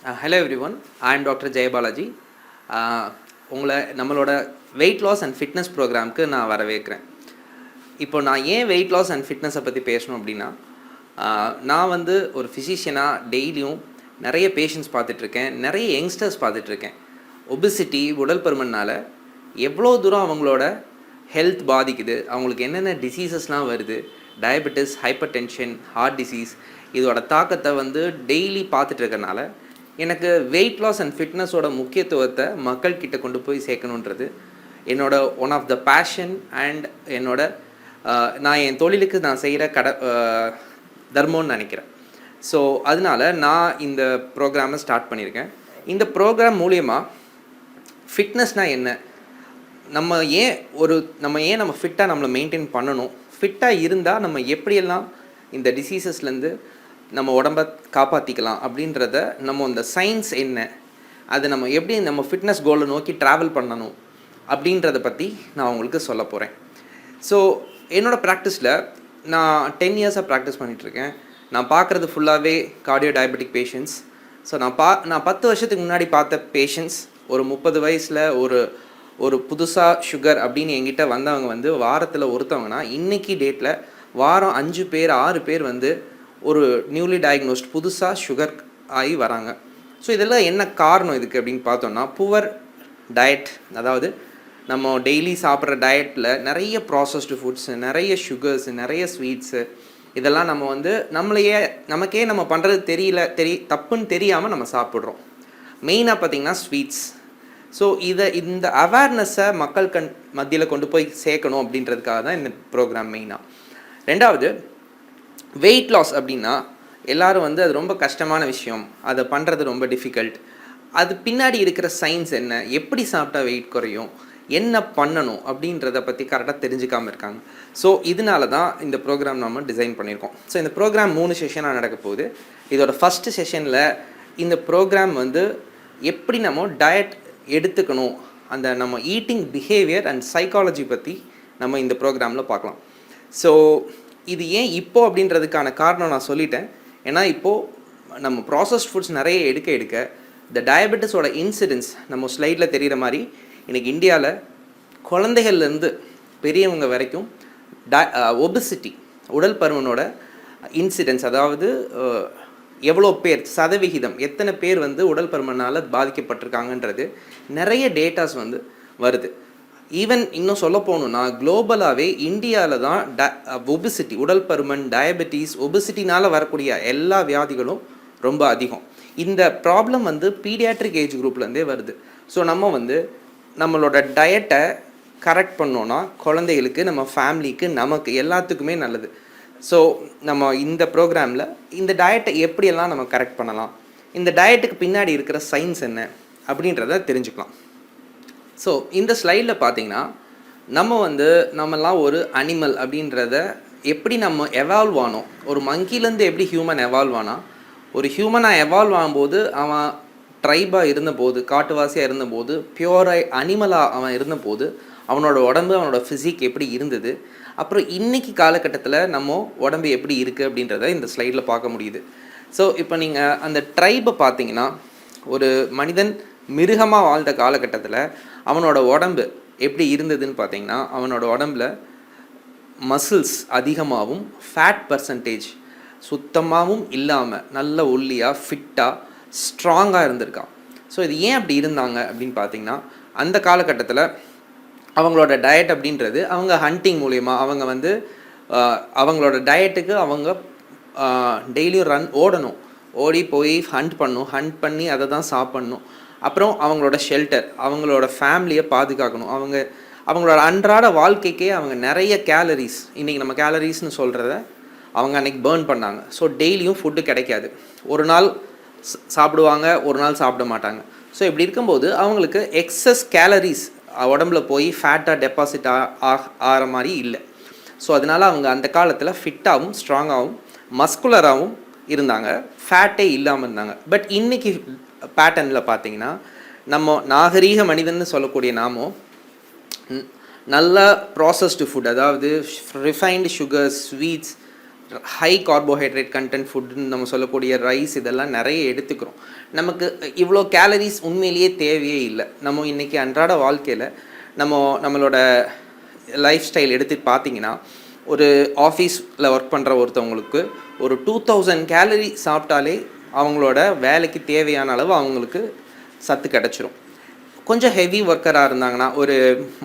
Hello everyone, I am Dr. Jayabalaji. உங்களை நம்மளோட weight loss and fitness ப்ரோக்ராமுக்கு நான் வரவேற்கிறேன். இப்போ நான் ஏன் வெயிட் லாஸ் அண்ட் ஃபிட்னஸை பற்றி பேசணும் அப்படின்னா, நான் வந்து ஒரு ஃபிசிஷியனாக டெய்லியும் நிறைய பேஷண்ட்ஸ் பார்த்துட்ருக்கேன், நிறைய யங்ஸ்டர்ஸ் பார்த்துட்ருக்கேன். ஒபிசிட்டி, உடல் பருமனால் எவ்வளோ தூரம் அவங்களோட ஹெல்த் பாதிக்குது, அவங்களுக்கு என்னென்ன டிசீசஸ்லாம் வருது, diabetes, hypertension, heart disease, இதோட தாக்கத்தை வந்து டெய்லி பார்த்துட்ருக்கனால எனக்கு வெயிட் லாஸ் அண்ட் ஃபிட்னஸோட முக்கியத்துவத்தை மக்கள்கிட்ட கொண்டு போய் சேர்க்கணுன்றது என்னோட one of the passion and என்னோட நான் என் தொழிலுக்கு நான் செய்கிற தர்மம்னு நினைக்கிறேன். ஸோ அதனால நான் இந்த ப்ரோக்ராமை ஸ்டார்ட் பண்ணியிருக்கேன். இந்த ப்ரோக்ராம் மூலயமா ஃபிட்னஸ்னால் என்ன, நம்ம ஏன் ஃபிட்டாக நம்மளை மெயின்டைன் பண்ணணும், ஃபிட்டாக இருந்தால் நம்ம எப்படியெல்லாம் இந்த டிசீசஸ்லேருந்து நம்ம உடம்பை காப்பாற்றிக்கலாம் அப்படின்றத, நம்ம இந்த சயின்ஸ் என்ன, அது நம்ம எப்படி நம்ம ஃபிட்னஸ் கோலை நோக்கி ட்ராவல் பண்ணணும் அப்படின்றத பற்றி நான் உங்களுக்கு சொல்ல போகிறேன். ஸோ என்னோடய ப்ராக்டிஸில் நான் 10 இயர்ஸாக ப்ராக்டிஸ் பண்ணிகிட்ருக்கேன். நான் பார்க்குறது ஃபுல்லாகவே கார்டியோ டயபெட்டிக் பேஷண்ட்ஸ். ஸோ நான் 10 வருஷத்துக்கு முன்னாடி பார்த்த பேஷண்ட்ஸ் ஒரு 30 வயசில் ஒரு புதுசாக சுகர் அப்படின்னு என்கிட்ட வந்தவங்க வந்து வாரத்தில் ஒருத்தவங்கன்னா இன்றைக்கி டேட்டில் வாரம் 5 பேர் 6 பேர் வந்து ஒரு நியூலி டயக்னோஸ்ட் புதுசாக சுகர் ஆகி வராங்க. ஸோ இதெல்லாம் என்ன காரணம் இதுக்கு அப்படின்னு பார்த்தோன்னா, புவர் டயட், அதாவது நம்ம டெய்லி சாப்பிட்ற டயட்டில் நிறைய ப்ராசஸ்டு ஃபுட்ஸு, நிறைய சுகர்ஸு, நிறைய ஸ்வீட்ஸு, இதெல்லாம் நம்ம வந்து நமக்கே நம்ம பண்ணுறது தப்புன்னு தெரியாமல் நம்ம சாப்பிட்றோம். மெயினாக பார்த்திங்கன்னா ஸ்வீட்ஸ். ஸோ இந்த அவேர்னஸை மக்கள் மத்தியில் கொண்டு போய் சேர்க்கணும் அப்படின்றதுக்காக தான் இந்த ப்ரோக்ராம் மெயினாக. ரெண்டாவது, வெயிட் லாஸ் அப்படின்னா எல்லோரும் வந்து அது ரொம்ப கஷ்டமான விஷயம், அதை பண்ணுறது ரொம்ப டிஃபிகல்ட், அது பின்னாடி இருக்கிற சயின்ஸ் என்ன, எப்படி சாப்பிட்டா வெயிட் குறையும், என்ன பண்ணணும் அப்படின்றத பற்றி கரெக்டாக தெரிஞ்சுக்காமல் இருக்காங்க. ஸோ இதனால தான் இந்த ப்ரோக்ராம் நம்ம டிசைன் பண்ணியிருக்கோம். ஸோ இந்த ப்ரோக்ராம் 3 செஷனாக நடக்க போகுது. இதோட ஃபஸ்ட்டு செஷனில் இந்த ப்ரோக்ராம் வந்து எப்படி நம்ம டயட் எடுத்துக்கணும், அந்த நம்ம ஈட்டிங் பிஹேவியர் அண்ட் சைக்காலஜி பற்றி நம்ம இந்த ப்ரோக்ராமில் பார்க்கலாம். ஸோ இது ஏன் இப்போது அப்படின்றதுக்கான காரணம் நான் சொல்லிட்டேன். ஏன்னா இப்போது நம்ம ப்ராசஸ்ட் ஃபுட்ஸ் நிறைய எடுக்க இந்த டயபெட்டிஸோட இன்சிடென்ஸ் நம்ம ஸ்லைடில் தெரிகிற மாதிரி இன்றைக்கி இந்தியாவில் குழந்தைகள்லேருந்து பெரியவங்க வரைக்கும் ஒபிசிட்டி, உடல் பருமனோட இன்சிடென்ஸ், அதாவது எவ்வளோ பேர், சதவிகிதம், எத்தனை பேர் வந்து உடல் பருமனால் பாதிக்கப்பட்டிருக்காங்கன்றது நிறைய டேட்டாஸ் வந்து வருது. ஈவன் இன்னும் சொல்ல போகணுன்னா குளோபலாகவே இந்தியாவில் தான் ஒபிசிட்டி, உடல் பருமன், டயபெட்டிஸ், ஒபிசிட்டினால் வரக்கூடிய எல்லா வியாதிகளும் ரொம்ப அதிகம். இந்த ப்ராப்ளம் வந்து பீடியாட்ரிக் ஏஜ் குரூப்லேருந்தே வருது. ஸோ நம்ம வந்து நம்மளோட டயட்டை கரெக்ட் பண்ணோன்னா குழந்தைகளுக்கு, நம்ம ஃபேமிலிக்கு, நமக்கு எல்லாத்துக்குமே நல்லது. ஸோ நம்ம இந்த ப்ரோக்ராமில் இந்த டயட்டை எப்படியெல்லாம் நம்ம கரெக்ட் பண்ணலாம், இந்த டயட்டுக்கு பின்னாடி இருக்கிற சயின்ஸ் என்ன அப்படின்றத தெரிஞ்சுக்கலாம். ஸோ இந்த ஸ்லைடில் பார்த்தீங்கன்னா நம்மலாம் ஒரு அனிமல் அப்படின்றத எப்படி நம்ம எவால்வ் ஆனோம், ஒரு மங்கிலேருந்து எப்படி ஹியூமன் எவால்வ் ஆனால், ஒரு ஹியூமனாக எவால்வ் ஆகும்போது அவன் ட்ரைபாக இருந்தபோது, காட்டுவாசியாக இருந்தபோது, பியூராக அனிமலாக அவன் இருந்தபோது அவனோட உடம்பு, அவனோட ஃபிசிக் எப்படி இருந்தது, அப்புறம் இன்றைக்கி காலகட்டத்தில் நம்ம உடம்பு எப்படி இருக்குது அப்படின்றத இந்த ஸ்லைடில் பார்க்க முடியுது. ஸோ இப்போ நீங்கள் அந்த ட்ரைபை பார்த்தீங்கன்னா, ஒரு மனிதன் மிருகமாக வாழ்ந்த காலகட்டத்தில் அவனோட உடம்பு எப்படி இருந்ததுன்னு பார்த்தீங்கன்னா, அவனோட உடம்பில் மசில்ஸ் அதிகமாகவும் ஃபேட் பர்சன்டேஜ் சுத்தமாகவும் இல்லாமல் நல்ல ஒல்லியாக, ஃபிட்டாக, ஸ்ட்ராங்காக இருந்திருக்கான். ஸோ இது ஏன் அப்படி இருந்தாங்க அப்படின்னு பார்த்தீங்கன்னா, அந்த காலகட்டத்தில் அவங்களோட டயட் அப்படின்றது, அவங்க ஹண்டிங் மூலயமா அவங்க வந்து அவங்களோட டயட்டுக்கு அவங்க டெய்லியும் ஓடணும், ஓடி போய் ஹண்ட் பண்ணி அதை தான் சாப்பிட்ணும். அப்புறம் அவங்களோட ஷெல்டர், அவங்களோட ஃபேமிலியை பாதுகாக்கணும், அவங்களோட அன்றாட வாழ்க்கைக்கே அவங்க நிறைய கேலரிஸ், இன்றைக்கி நம்ம கேலரிஸ்னு சொல்கிறத அவங்க அன்றைக்கி பேர்ன் பண்ணாங்க. ஸோ டெய்லியும் ஃபுட்டு கிடைக்காது, ஒரு நாள் சாப்பிடுவாங்க, ஒரு நாள் சாப்பிட மாட்டாங்க. ஸோ இப்படி இருக்கும்போது அவங்களுக்கு எக்ஸஸ் கேலரிஸ் உடம்புல போய் ஃபேட்டாக டெபாசிட் ஆகிற மாதிரி இல்லை. ஸோ அதனால் அவங்க அந்த காலத்தில் ஃபிட்டாகவும், ஸ்ட்ராங்காகவும், மஸ்குலராகவும் இருந்தாங்க, ஃபேட்டே இல்லாமல் இருந்தாங்க. பட் இன்றைக்கி பேட்டர்னில் பார்த்தீங்கன்னா, நம்ம நாகரீக மனிதன்னு சொல்லக்கூடிய நாமும் நல்ல ப்ராசஸ்டு ஃபுட், அதாவது refined sugars, sweets, high carbohydrate content ஃபுட்டுன்னு நம்ம சொல்லக்கூடிய ரைஸ் இதெல்லாம் நிறைய எடுத்துக்கிறோம். நமக்கு இவ்வளோ கேலரிஸ் உண்மையிலேயே தேவையே இல்லை. நம்ம இன்றைக்கி அன்றாட வாழ்க்கையில் நம்மளோட லைஃப் ஸ்டைல் எடுத்துகிட்டு பார்த்தீங்கன்னா, ஒரு ஆஃபீஸில் ஒர்க் பண்ணுற ஒருத்தவங்களுக்கு ஒரு 2000 கேலரி சாப்பிட்டாலே அவங்களோட வேலைக்கு தேவையான அளவு அவங்களுக்கு சத்து கிடச்சிரும். கொஞ்சம் ஹெவி ஒர்க்கராக இருந்தாங்கன்னா, ஒரு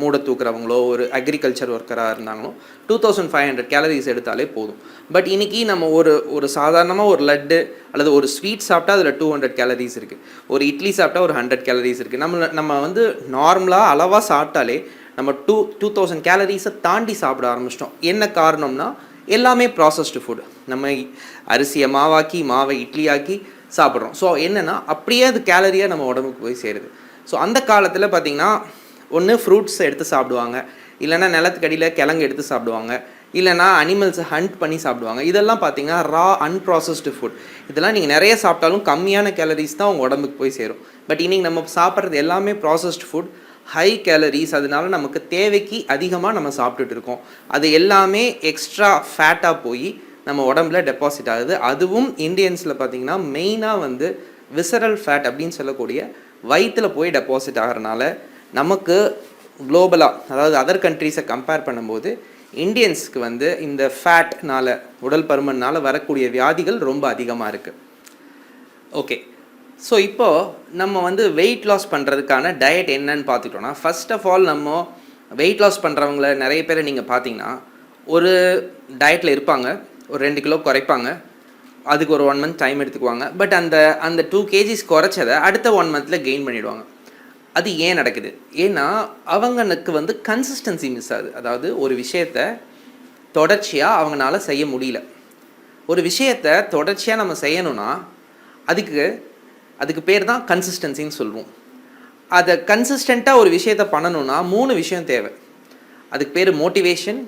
மூடை தூக்குறவங்களோ ஒரு அக்ரிகல்ச்சர் ஒர்க்கராக இருந்தாங்களோ 2500 கேலரிஸ் எடுத்தாலே போதும். பட் இன்றைக்கி நம்ம ஒரு சாதாரணமாக ஒரு லட்டு அல்லது ஒரு ஸ்வீட் சாப்பிட்டா அதில் 200 கேலரிஸ் இருக்குது. ஒரு இட்லி சாப்பிட்டா ஒரு 100 கேலரிஸ் இருக்குது. நம்ம வந்து நார்மலாக அளவாக சாப்பிட்டாலே நம்ம 2000 கேலரிஸை தாண்டி சாப்பிட ஆரம்பிச்சிட்டோம். என்ன காரணம்னா, எல்லாமே ப்ராசஸ்டு ஃபுட். நம்ம அரிசியை மாவை இட்லியாக்கி சாப்பிட்றோம். ஸோ என்னென்னா அப்படியே அது கேலரியாக நம்ம உடம்புக்கு போய் சேருது. ஸோ அந்த காலத்தில் பார்த்திங்கன்னா, ஒன்று ஃப்ரூட்ஸ் எடுத்து சாப்பிடுவாங்க, இல்லைனா நிலத்துக்கடியில் கிழங்கு எடுத்து சாப்பிடுவாங்க, இல்லைனா அனிமல்ஸை ஹண்ட் பண்ணி சாப்பிடுவாங்க. இதெல்லாம் பார்த்திங்கன்னா ரா அன்ப்ராசஸ்டு ஃபுட். இதெல்லாம் நீங்கள் நிறைய சாப்பிட்டாலும் கம்மியான கேலரிஸ் தான் உங்கள் உடம்புக்கு போய் சேரும். பட் இன்றைக்கி நம்ம சாப்பிட்றது எல்லாமே ப்ராசஸ்டு ஃபுட், ஹை கேலரிஸ். அதனால நமக்கு தேவைக்கு அதிகமாக நம்ம சாப்பிட்டுட்டு இருக்கோம். அது எல்லாமே எக்ஸ்ட்ரா ஃபேட்டாக போய் நம்ம உடம்புல டெபாசிட் ஆகுது. அதுவும் இந்தியன்ஸில் பார்த்திங்கன்னா மெயினாக வந்து விசரல் ஃபேட் அப்படின்னு சொல்லக்கூடிய வயிற்றில் போய் டெபாசிட் ஆகிறனால நமக்கு குளோபலாக, அதாவது அதர் கண்ட்ரீஸை கம்பேர் பண்ணும்போது இந்தியன்ஸ்க்கு வந்து இந்த ஃபேட்னால், உடல் பருமனால் வரக்கூடிய வியாதிகள் ரொம்ப அதிகமாக இருக்குது. ஓகே, ஸோ இப்போது நம்ம வந்து வெயிட் லாஸ் பண்ணுறதுக்கான டயட் என்னன்னு பார்த்துட்டோன்னா, ஃபர்ஸ்ட் ஆஃப் ஆல் நம்ம வெயிட் லாஸ் பண்ணுறவங்கள நிறைய பேரை நீங்கள் பார்த்தீங்கன்னா ஒரு டயட்டில் இருப்பாங்க, ஒரு 2 கிலோ குறைப்பாங்க, அதுக்கு ஒரு 1 மந்த் டைம் எடுத்துக்குவாங்க. பட் அந்த 2 kgs குறைச்சதை அடுத்த 1 மந்தில் கெயின் பண்ணிவிடுவாங்க. அது ஏன் நடக்குது? ஏன்னா அவங்களுக்கு வந்து கன்சிஸ்டன்சி மிஸ் ஆகுது. அதாவது ஒரு விஷயத்தை தொடர்ச்சியாக அவங்களால செய்ய முடியல. ஒரு விஷயத்தை தொடர்ச்சியாக நம்ம செய்யணும்னா அதுக்கு பேர் தான் கன்சிஸ்டன்சின்னு சொல்லுவோம். அதை கன்சிஸ்டண்ட்டாக ஒரு விஷயத்தை பண்ணணும்னா 3 விஷயம் தேவை. அதுக்கு பேர் மோட்டிவேஷன்,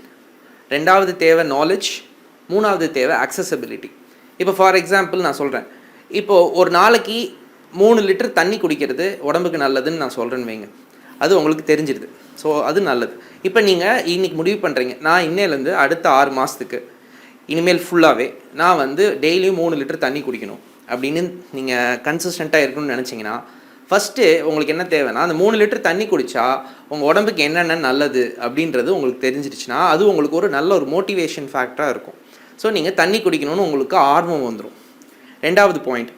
2வது தேவை நாலேஜ், 3வது தேவை அக்சசபிலிட்டி. இப்போ ஃபார் எக்ஸாம்பிள் நான் சொல்கிறேன், இப்போது ஒரு நாளைக்கு 3 லிட்டர் தண்ணி குடிக்கிறது உடம்புக்கு நல்லதுன்னு நான் சொல்கிறேன்னு வைங்க, அது உங்களுக்கு தெரிஞ்சிடுது. ஸோ அது நல்லது. இப்போ நீங்கள் இன்றைக்கி முடிவு பண்ணுறீங்க, நான் இன்னையிலேருந்து அடுத்த 6 மாதத்துக்கு இனிமேல் ஃபுல்லாகவே நான் வந்து டெய்லியும் 3 லிட்டர் தண்ணி குடிக்கணும் அப்படின்னு நீங்கள் கன்சிஸ்டண்ட்டாக இருக்கணும்னு நினச்சிங்கன்னா, ஃபஸ்ட்டு உங்களுக்கு என்ன தேவைன்னா, அந்த 3 லிட்டர் தண்ணி குடித்தா உங்கள் உடம்புக்கு என்னென்ன நல்லது அப்படின்றது உங்களுக்கு தெரிஞ்சிருச்சுன்னா அது உங்களுக்கு ஒரு நல்ல ஒரு மோட்டிவேஷன் ஃபேக்டராக இருக்கும். ஸோ நீங்கள் தண்ணி குடிக்கணும்னு உங்களுக்கு ஆர்வம் வந்துடும். 2வது பாயிண்ட்,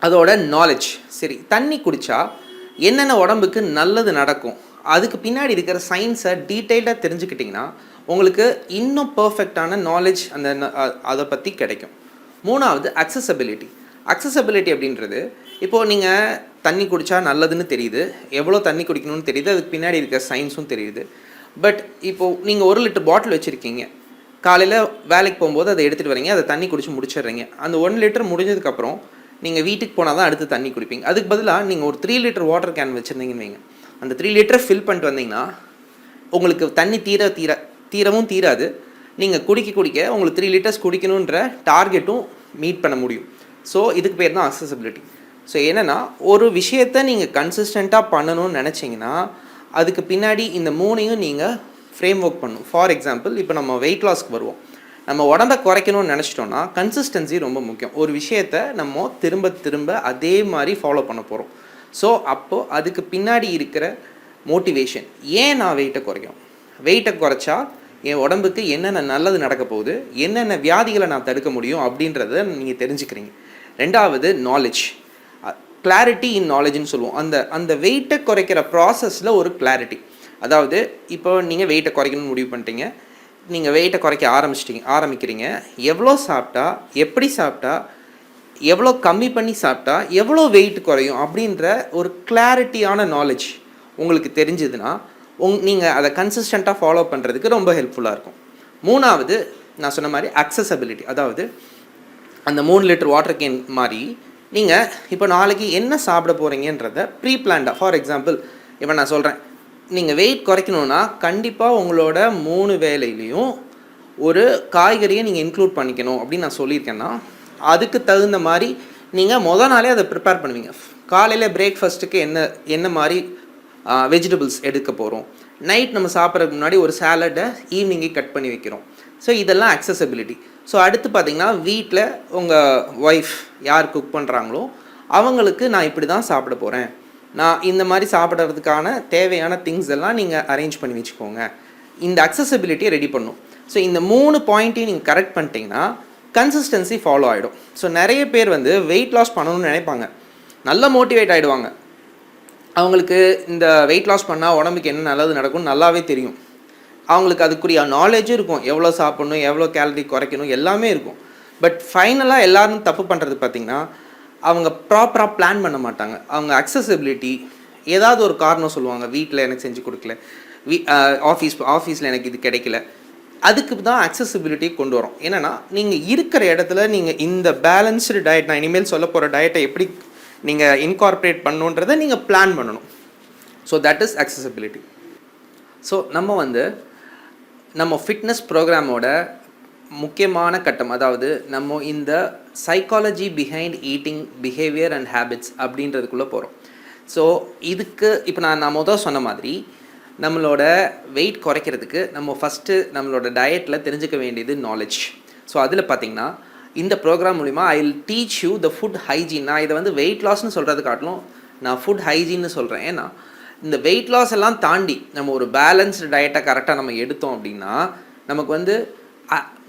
அதோட நாலேஜ். சரி, தண்ணி குடித்தா என்னென்ன உடம்புக்கு நல்லது நடக்கும், அதுக்கு பின்னாடி இருக்கிற சயின்ஸை டீட்டெயில்டாக தெரிஞ்சுக்கிட்டிங்கன்னா உங்களுக்கு இன்னும் பர்ஃபெக்டான நாலேஜ் அதை பற்றி கிடைக்கும். 3வது அக்சசபிலிட்டி. அக்சசபிலிட்டி அப்படின்றது, இப்போது நீங்கள் தண்ணி குடித்தா நல்லதுன்னு தெரியுது, எவ்வளோ தண்ணி குடிக்கணும்னு தெரியுது, அதுக்கு பின்னாடி இருக்கிற சயின்ஸும் தெரியுது. பட் இப்போது நீங்கள் 1 லிட்டர் பாட்டில் வச்சுருக்கீங்க, காலையில் வேலைக்கு போகும்போது அதை எடுத்துகிட்டு வரீங்க, அதை தண்ணி குடிச்சு முடிச்சிடுறீங்க. அந்த 1 லிட்டர் முடிஞ்சதுக்கப்புறம் நீங்கள் வீட்டுக்கு போனால் தான் அடுத்து தண்ணி குடிப்பீங்க. அதுக்கு பதிலாக நீங்கள் ஒரு 3 லிட்டர் வாட்டர் கேன் வச்சுருந்தீங்கன்னு வைங்க, அந்த 3 லிட்டரை ஃபில் பண்ணிட்டு வந்தீங்கன்னா உங்களுக்கு தண்ணி தீரவும் தீராது. நீங்கள் குடிக்க உங்களுக்கு 3 லிட்டர்ஸ் குடிக்கணுன்ற டார்கெட்டும் மீட் பண்ண முடியும். ஸோ இதுக்கு பேர் தான் அக்சசபிலிட்டி. ஸோ என்னென்னா, ஒரு விஷயத்தை நீங்கள் கன்சிஸ்டண்ட்டாக பண்ணணும்னு நினச்சிங்கன்னா அதுக்கு பின்னாடி இந்த 3ஐயும் நீங்கள் ஃப்ரேம் ஒர்க் பண்ணணும். ஃபார் எக்ஸாம்பிள், இப்போ நம்ம வெயிட் லாஸ்க்கு வருவோம். நம்ம உடம்பை குறைக்கணும்னு நினச்சிட்டோன்னா கன்சிஸ்டன்சி ரொம்ப முக்கியம். ஒரு விஷயத்தை நம்ம திரும்ப அதே மாதிரி ஃபாலோ பண்ண போகிறோம். ஸோ அப்போது அதுக்கு பின்னாடி இருக்கிற மோட்டிவேஷன், ஏன் நான் வெயிட்டை குறைக்கணும், வெயிட்டை குறைச்சா என் உடம்புக்கு என்னென்ன நல்லது நடக்க போகுது, என்னென்ன வியாதிகளை நான் தடுக்க முடியும் அப்படின்றத நீங்கள் தெரிஞ்சுக்கிறீங்க. 2வது நாலேஜ், கிளாரிட்டி இன் நாலேஜ்னு சொல்லுவோம். அந்த வெயிட்டை குறைக்கிற ப்ராசஸில் ஒரு கிளாரிட்டி. அதாவது இப்போ நீங்கள் வெயிட்டை குறைக்கணும்னு முடிவு பண்ணிட்டீங்க, நீங்கள் வெயிட்டை குறைக்க ஆரம்பிக்கிறீங்க. எவ்வளோ சாப்பிட்டா, எப்படி சாப்பிட்டா, எவ்வளோ கம்மி பண்ணி சாப்பிட்டா எவ்வளோ வெயிட் குறையும் அப்படின்ற ஒரு கிளாரிட்டியான நாலேஜ் உங்களுக்கு தெரிஞ்சதுன்னா நீங்கள் அதை கன்சிஸ்டண்ட்டாக ஃபாலோ பண்ணுறதுக்கு ரொம்ப ஹெல்ப்ஃபுல்லாக இருக்கும். 3வது நான் சொன்ன மாதிரி அக்சசபிலிட்டி. அதாவது அந்த 3 லிட்டர் வாட்டர் கேன் மாதிரி நீங்கள் இப்போ நாளைக்கு என்ன சாப்பிட போகிறீங்கன்றத ப்ரீ பிளான்டாக, ஃபார் எக்ஸாம்பிள் இப்போ நான் சொல்கிறேன், நீங்கள் வெயிட் குறைக்கணுன்னா கண்டிப்பாக உங்களோட 3 வேளையிலையும் ஒரு காய்கறியை நீங்கள் இன்க்ளூட் பண்ணிக்கணும் அப்படின்னு நான் சொல்லியிருக்கேன்னா, அதுக்கு தகுந்த மாதிரி நீங்கள் மொதல் நாளே அதை ப்ரிப்பேர் பண்ணுவீங்க. காலையில் பிரேக்ஃபாஸ்ட்டுக்கு என்ன மாதிரி வெஜிடபிள்ஸ் எடுக்க போகிறோம், நைட் நம்ம சாப்பிட்றதுக்கு முன்னாடி ஒரு சாலடை ஈவினிங்கே கட் பண்ணி வைக்கிறோம். ஸோ இதெல்லாம் அக்சசபிலிட்டி. ஸோ அடுத்து பார்த்திங்கன்னா வீட்டில் உங்கள் ஒய்ஃப் யார் குக் பண்ணுறாங்களோ அவங்களுக்கு நான் இப்படி தான் சாப்பிட போகிறேன், நான் இந்த மாதிரி சாப்பிட்றதுக்கான தேவையான திங்ஸ் எல்லாம் நீங்கள் அரேஞ்ச் பண்ணி வச்சுக்கோங்க. இந்த அக்சசபிலிட்டியை ரெடி பண்ணும். ஸோ இந்த 3 பாயிண்ட்டையும் நீங்கள் கரெக்ட் பண்ணிட்டீங்கன்னா கன்சிஸ்டன்சி ஃபாலோ ஆகிடும். ஸோ நிறைய பேர் வந்து வெயிட் லாஸ் பண்ணணும்னு நினைப்பாங்க, நல்லா மோட்டிவேட் ஆகிடுவாங்க, அவங்களுக்கு இந்த வெயிட் லாஸ் பண்ணால் உடம்புக்கு என்ன நல்லது நடக்கும்னு நல்லாவே தெரியும், அவங்களுக்கு அதுக்குரிய நாலேஜும் இருக்கும், எவ்வளோ சாப்பிட்ணும், எவ்வளோ கேலரி குறைக்கணும் எல்லாமே இருக்கும். பட் ஃபைனலாக எல்லோரும் தப்பு பண்ணுறது பார்த்திங்கன்னா அவங்க ப்ராப்பராக பிளான் பண்ண மாட்டாங்க. அவங்க அக்சசபிலிட்டி ஏதாவது ஒரு காரணம் சொல்லுவாங்க, வீட்டில் எனக்கு செஞ்சு கொடுக்கல, ஆஃபீஸில் எனக்கு இது கிடைக்கல. அதுக்கு தான் அக்சசபிலிட்டி கொண்டு வரும். என்னென்னா நீங்கள் இருக்கிற இடத்துல நீங்கள் இந்த பேலன்ஸ்டு டயட், நான் இனிமேல் சொல்ல போகிற டயட்டை எப்படி நீங்கள் இன்கார்பரேட் பண்ணணுன்றதை நீங்கள் பிளான் பண்ணணும். So that is accessibility. So நம்ம ஃபிட்னஸ் ப்ரோக்ராமோட முக்கியமான கட்டம், அதாவது நம்ம இந்த psychology behind eating behaviour and habits அப்படின்றதுக்குள்ளே போகிறோம். ஸோ இதுக்கு இப்போ நான் முதல் சொன்ன மாதிரி நம்மளோட வெயிட் குறைக்கிறதுக்கு நம்ம ஃபஸ்ட்டு நம்மளோட டயட்டில் தெரிஞ்சுக்க வேண்டியது நாலேஜ். ஸோ அதில் பார்த்திங்கன்னா இந்த ப்ரோக்ராம் மூலிமா I will teach you the food hygiene. நான் இதை வந்து வெயிட் லாஸ்ன்னு சொல்கிறது காட்டிலும் நான் ஃபுட் ஹைஜீன்னு சொல்கிறேன். ஏன்னா இந்த வெயிட் லாஸ் எல்லாம் தாண்டி நம்ம ஒரு பேலன்ஸ்டு டயட்டை கரெக்டாக நம்ம எடுத்தோம் அப்படின்னா நமக்கு வந்து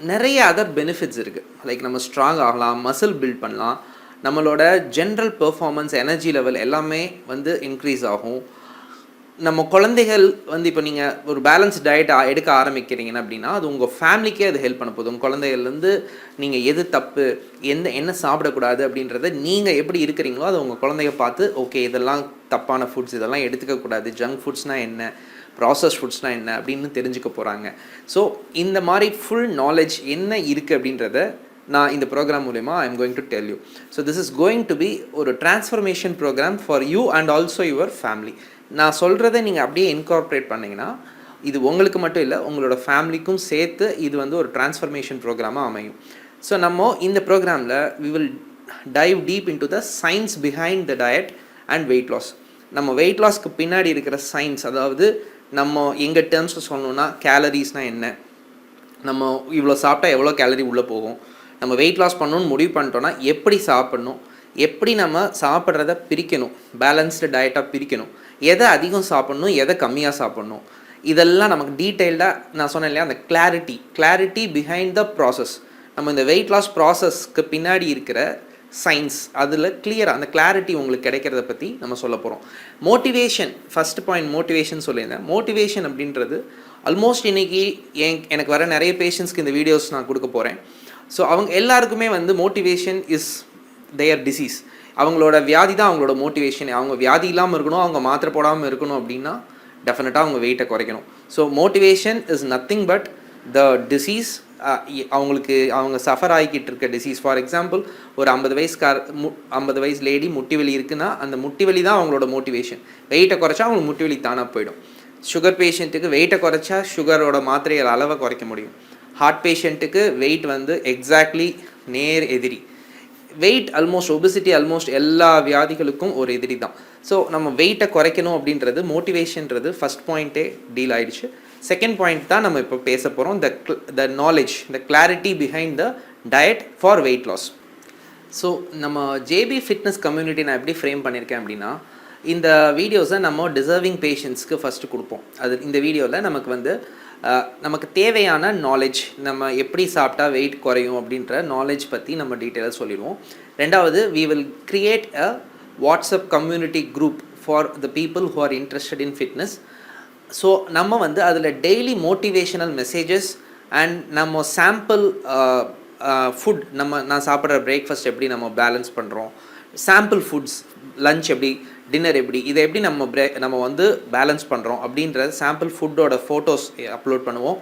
நிறைய அதர் பெனிஃபிட்ஸ் இருக்குது. லைக் நம்ம ஸ்ட்ராங் ஆகலாம், மசில் பில்ட் பண்ணலாம், நம்மளோட ஜென்ரல் பெர்ஃபார்மன்ஸ், எனர்ஜி லெவல் எல்லாமே வந்து இன்க்ரீஸ் ஆகும். நம்ம குழந்தைகள் வந்து இப்போ நீங்கள் ஒரு பேலன்ஸ் டயட் எடுக்க ஆரம்பிக்கிறீங்கன்னா அப்படின்னா அது உங்கள் ஃபேமிலிக்கே அது ஹெல்ப் பண்ண போகுது. உங்கள் குழந்தைகள்லேருந்து நீங்கள் எது தப்பு, என்ன சாப்பிடக்கூடாது அப்படின்றத நீங்கள் எப்படி இருக்கிறீங்களோ அதை உங்கள் குழந்தைய பார்த்து ஓகே இதெல்லாம் தப்பான ஃபுட்ஸ், இதெல்லாம் எடுத்துக்கக்கூடாது, ஜங்க் ஃபுட்ஸ்னால் என்ன, ப்ராசஸ் ஃபுட்ஸ்னால் என்ன அப்படின்னு தெரிஞ்சுக்க போகிறாங்க. ஸோ இந்த மாதிரி ஃபுல் நாலேஜ் என்ன இருக்குது அப்படின்றத நான் இந்த ப்ரோக்ராம் மூலமா I am going to tell you. So this is going to be ஒரு transformation programme for you and also your family. நான் சொல்கிறத நீங்கள் அப்படியே இன்கார்பரேட் பண்ணிங்கன்னா இது உங்களுக்கு மட்டும் இல்லை, உங்களோட ஃபேமிலிக்கும் சேர்த்து இது வந்து ஒரு டிரான்ஸ்ஃபர்மேஷன் ப்ரோக்ராமாக அமையும். ஸோ நம்ம இந்த ப்ரோக்ராமில் we will dive deep into the science behind the diet and weight loss. நம்ம வெயிட் லாஸ்க்கு பின்னாடி இருக்கிற சயின்ஸ், அதாவது நம்ம எங்கள் டேர்ம்ஸில் சொல்லணுன்னா கேலரிஸ்னால் என்ன, நம்ம இவ்வளோ சாப்பிட்டா எவ்வளோ கேலரி உள்ளே போகும், நம்ம வெயிட் லாஸ் பண்ணணும்னு முடிவு பண்ணிட்டோன்னா எப்படி சாப்பிட்ணும், எப்படி நம்ம சாப்பிட்றத பிரிக்கணும், பேலன்ஸ்டு டயட்டாக பிரிக்கணும், எதை அதிகம் சாப்பிட்ணும், எதை கம்மியாக சாப்பிட்ணும், இதெல்லாம் நமக்கு டீட்டெயில்டாக நான் சொன்னேன் இல்லையா, அந்த கிளாரிட்டி பிஹைண்ட் த ப்ராசஸ். நம்ம இந்த வெயிட் லாஸ் ப்ராசஸ்க்கு பின்னாடி இருக்கிற சயின்ஸ், அதில் கிளியராக அந்த கிளாரிட்டி உங்களுக்கு கிடைக்கிறத பற்றி நம்ம சொல்ல போகிறோம். மோட்டிவேஷன், ஃபஸ்ட் பாயிண்ட் மோட்டிவேஷன் சொல்லியிருந்தேன். மோட்டிவேஷன் அப்படின்றது ஆல்மோஸ்ட் இன்றைக்கி எனக்கு வர நிறைய பேஷண்ட்ஸ்க்கு இந்த வீடியோஸ் நான் கொடுக்க போகிறேன். ஸோ அவங்க எல்லாருக்குமே வந்து மோட்டிவேஷன் இஸ் தேர் டிசீஸ். அவங்களோட வியாதி தான் அவங்களோட மோட்டிவேஷன். அவங்க வியாதி இல்லாமல் இருக்கணும், அவங்க மாத்திரை போடாமல் இருக்கணும் அப்படின்னா டெஃபினட்டாக அவங்க வெயிட்டை குறைக்கணும். So motivation is nothing but the disease. அவங்க சஃபர் ஆகிக்கிட்டு இருக்க டிசீஸ். ஃபார் எக்ஸாம்பிள் ஒரு 50 வயசு லேடி முட்டி வலி இருக்குன்னா அந்த முட்டி வலி தான் அவங்களோட மோட்டிவேஷன். வெயிட்டை குறைச்சா அவங்களுக்கு முட்டி வலி தானாக போயிடும். சுகர் பேஷண்ட்டுக்கு வெயிட்டை குறைச்சா சுகரோட மாத்திரைகள் அளவை குறைக்க முடியும். ஹார்ட் பேஷண்ட்டுக்கு வெயிட் வந்து எக்ஸாக்ட்லி நேர் எதிரி. வெயிட் ஆல்மோஸ்ட் ஒபிசிட்டி ஆல்மோஸ்ட் எல்லா வியாதிகளுக்கும் ஒரு எதிரி தான். ஸோ நம்ம வெயிட்டை குறைக்கணும் அப்படின்றது மோட்டிவேஷன்றது ஃபஸ்ட் பாயிண்ட்டே டீல் ஆகிடுச்சு. செகண்ட் பாயிண்ட் தான் நம்ம இப்போ பேச போகிறோம், the knowledge, the clarity behind the diet for weight loss. So நம்ம ஜேபி ஃபிட்னஸ் கம்யூனிட்டி நான் எப்படி ஃப்ரேம் பண்ணியிருக்கேன் அப்படின்னா, இந்த வீடியோஸை நம்ம டிசர்விங் பேஷண்ட்ஸ்க்கு ஃபஸ்ட்டு கொடுப்போம். அது இந்த வீடியோவில் நமக்கு தேவையான நாலேஜ், நம்ம எப்படி சாப்பிட்டா வெயிட் குறையும் அப்படின்ற நாலேஜ் பற்றி நம்ம டீட்டெயிலாக சொல்லிடுவோம். ரெண்டாவது, we will create a WhatsApp community group for the people who are interested in fitness. So நம்ம அதில் டெய்லி மோட்டிவேஷனல் மெசேஜஸ் அண்ட் நம்ம சாம்பிள் ஃபுட், நான் சாப்பிட்ற பிரேக்ஃபாஸ்ட் எப்படி நம்ம பேலன்ஸ் பண்ணுறோம், சாம்பிள் ஃபுட்ஸ், லஞ்ச் எப்படி, டின்னர் எப்படி, இதை எப்படி நம்ம பேலன்ஸ் பண்ணுறோம் அப்படின்ற சாம்பிள் ஃபுட்டோட ஃபோட்டோஸ் அப்லோட் பண்ணுவோம்.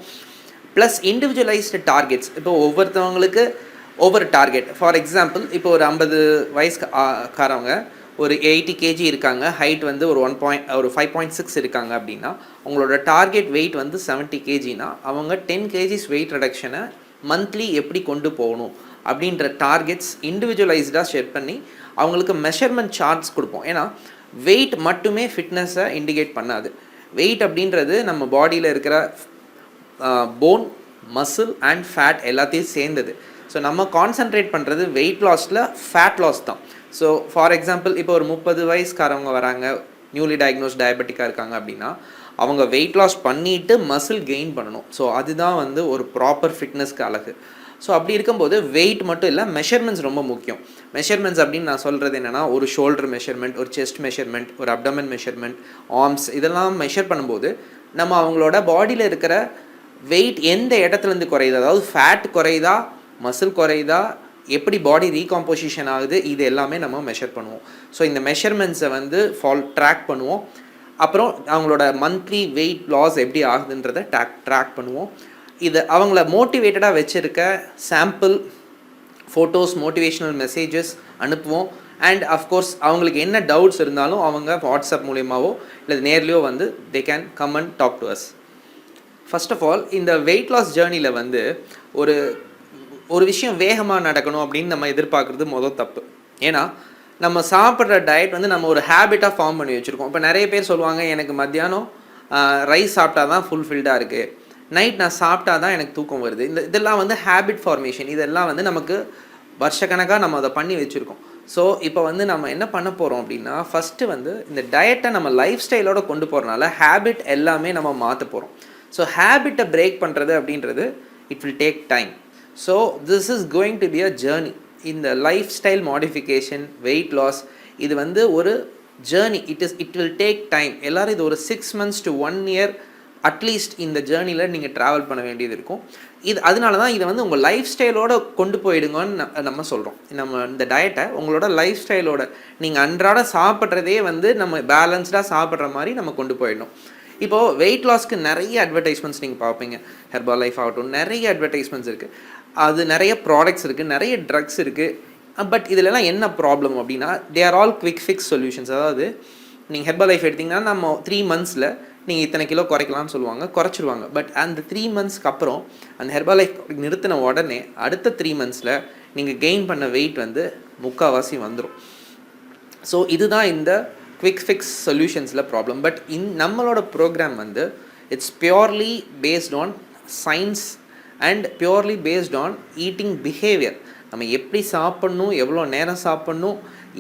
Plus individualised targets. இப்போ ஒவ்வொருத்தவங்களுக்கு ஒவ்வொரு டார்கெட். ஃபார் எக்ஸாம்பிள் இப்போ ஒரு 50 வயசுக்காரவங்க ஒரு 80 kg இருக்காங்க, ஹைட் ஒரு 5.6 இருக்காங்க அப்படின்னா அவங்களோட டார்கெட் வெயிட் 70 kgனா அவங்க 10 kgs வெயிட் ரிடக்ஷனை மந்த்லி எப்படி கொண்டு போகணும் அப்படின்ற டார்கெட்ஸ் இண்டிவிஜுவலைஸ்டாக ஷேர் பண்ணி அவங்களுக்கு மெஷர்மெண்ட் சார்ட்ஸ் கொடுப்போம். ஏன்னா வெயிட் மட்டுமே ஃபிட்னஸை இண்டிகேட் பண்ணாது. வெயிட் அப்படின்றது நம்ம பாடியில் இருக்கிற போன், மசில் அண்ட் ஃபேட் எல்லாத்தையும் சேர்ந்தது. ஸோ நம்ம கான்சன்ட்ரேட் பண்ணுறது வெயிட் லாஸில் ஃபேட் லாஸ் தான். ஸோ ஃபார் எக்ஸாம்பிள் இப்போ ஒரு 30 வயசுக்காரவங்க வராங்க, நியூலி டயக்னோஸ் டயபெட்டிக்காக இருக்காங்க அப்படின்னா அவங்க வெயிட் லாஸ் பண்ணிவிட்டு மசில் கெயின் பண்ணணும். ஸோ அதுதான் வந்து ஒரு ப்ராப்பர் ஃபிட்னஸ்க்கு அழகு. ஸோ அப்படி இருக்கும்போது வெயிட் மட்டும் இல்லை, மெஷர்மெண்ட்ஸ் ரொம்ப முக்கியம். மெஷர்மெண்ட்ஸ் அப்படின்னு நான் சொல்கிறது என்னென்னா, ஒரு ஷோல்டர் மெஷர்மெண்ட், ஒரு செஸ்ட் மெஷர்மெண்ட், ஒரு அப்டமன் மெஷர்மெண்ட், ஆர்ம்ஸ், இதெல்லாம் மெஷர் பண்ணும்போது நம்ம அவங்களோட பாடியில் இருக்கிற வெயிட் எந்த இடத்துலேருந்து குறையுது, அதாவது ஃபேட் குறையுதா, மசில் குறையுதா, எப்படி பாடி ரீகாம்போசிஷன் ஆகுது, இது எல்லாமே நம்ம மெஷர் பண்ணுவோம். ஸோ இந்த மெஷர்மெண்ட்ஸை வந்து ட்ராக் பண்ணுவோம். அப்புறம் அவங்களோட மந்த்லி வெயிட் லாஸ் எப்படி ஆகுதுன்றதை ட்ராக் பண்ணுவோம். இது அவங்கள மோட்டிவேட்டடாக வச்சுருக்க சாம்பிள் ஃபோட்டோஸ், மோட்டிவேஷ்னல் மெசேஜஸ் அனுப்புவோம். அண்ட் அஃப்கோர்ஸ் அவங்களுக்கு என்ன டவுட்ஸ் இருந்தாலும் அவங்க வாட்ஸ்அப் மூலியமாகவோ இல்லை நேர்லேயோ வந்து they can come and talk to us. First of all இந்த வெயிட் லாஸ் ஜேர்னியில் வந்து ஒரு விஷயம் வேகமாக நடக்கணும் அப்படின்னு நம்ம எதிர்பார்க்குறது தப்பு. ஏன்னா நம்ம சாப்பிட்ற டயட் வந்து நம்ம ஒரு ஹேபிட்டாக ஃபார்ம் பண்ணி வச்சுருக்கோம். இப்போ நிறைய பேர் சொல்லுவாங்க, எனக்கு மத்தியானம் ரைஸ் சாப்பிட்டா தான் ஃபுல்ஃபில்டாக இருக்குது, நைட் நான் சாப்பிட்டா தான் எனக்கு தூக்கம் வருது. இதெல்லாம் வந்து ஹேபிட் ஃபார்மேஷன். இதெல்லாம் வந்து நமக்கு வருஷக்கணக்காக நம்ம அதை பண்ணி வச்சுருக்கோம். ஸோ இப்போ வந்து நம்ம என்ன பண்ண போகிறோம் அப்படின்னா, ஃபஸ்ட்டு வந்து இந்த டயட்டை நம்ம லைஃப் ஸ்டைலோட கொண்டு போகிறனால ஹேபிட் எல்லாமே நம்ம மாற்ற போகிறோம். ஸோ ஹேபிட்டை பிரேக் பண்ணுறது அப்படின்றது it will take time. So this is going to be a journey. இந்த lifestyle modification, weight loss, இது வந்து ஒரு journey. It will take time. எல்லோரும் இது ஒரு 6 months to 1 year அட்லீஸ்ட் இந்த ஜேர்னியில் நீங்கள் ட்ராவல் பண்ண வேண்டியது இருக்கும். அதனால தான் இதை வந்து உங்கள் லைஃப் ஸ்டைலோட கொண்டு போயிடுங்கன்னு நம்ம சொல்கிறோம். நம்ம இந்த டயட்டை உங்களோட லைஃப் ஸ்டைலோட நீங்கள் அன்றாட சாப்பிட்றதே வந்து நம்ம பேலன்ஸ்டாக சாப்பிட்ற மாதிரி நம்ம கொண்டு போயிடணும். இப்போது வெயிட் லாஸ்க்கு நிறைய அட்வர்டைஸ்மெண்ட்ஸ் நீங்கள் பார்ப்பீங்க. ஹெர்பல் லைஃப் ஆகட்டும், நிறைய அட்வர்டைஸ்மெண்ட்ஸ் இருக்குது. அது நிறைய ப்ராடக்ட்ஸ் இருக்குது, நிறைய ட்ரக்ஸ் இருக்குது. பட் இதிலெல்லாம் என்ன ப்ராப்ளம் அப்படின்னா, they are all quick fix solutions. அதாவது நீங்கள் ஹெர்பல் லைஃப் எடுத்திங்கன்னா நம்ம 3 months நீங்கள் இத்தனை கிலோ குறைக்கலாம்னு சொல்லுவாங்க, குறைச்சிருவாங்க. பட் அந்த 3 monthsக்கு அப்புறம் அந்த ஹெர்பல் லைஃப் நிறுத்தின உடனே அடுத்த 3 months நீங்கள் கெயின் பண்ண வெயிட் வந்து 3/4 வந்துடும். ஸோ இதுதான் இந்த குவிக் ஃபிக்ஸ் சொல்யூஷன்ஸில் ப்ராப்ளம். பட் நம்மளோட ப்ரோக்ராம் வந்து it's purely based on science and purely based on eating behaviour. நம்ம எப்படி சாப்பிட்ணும், எவ்வளோ நேரம் சாப்பிட்ணும்,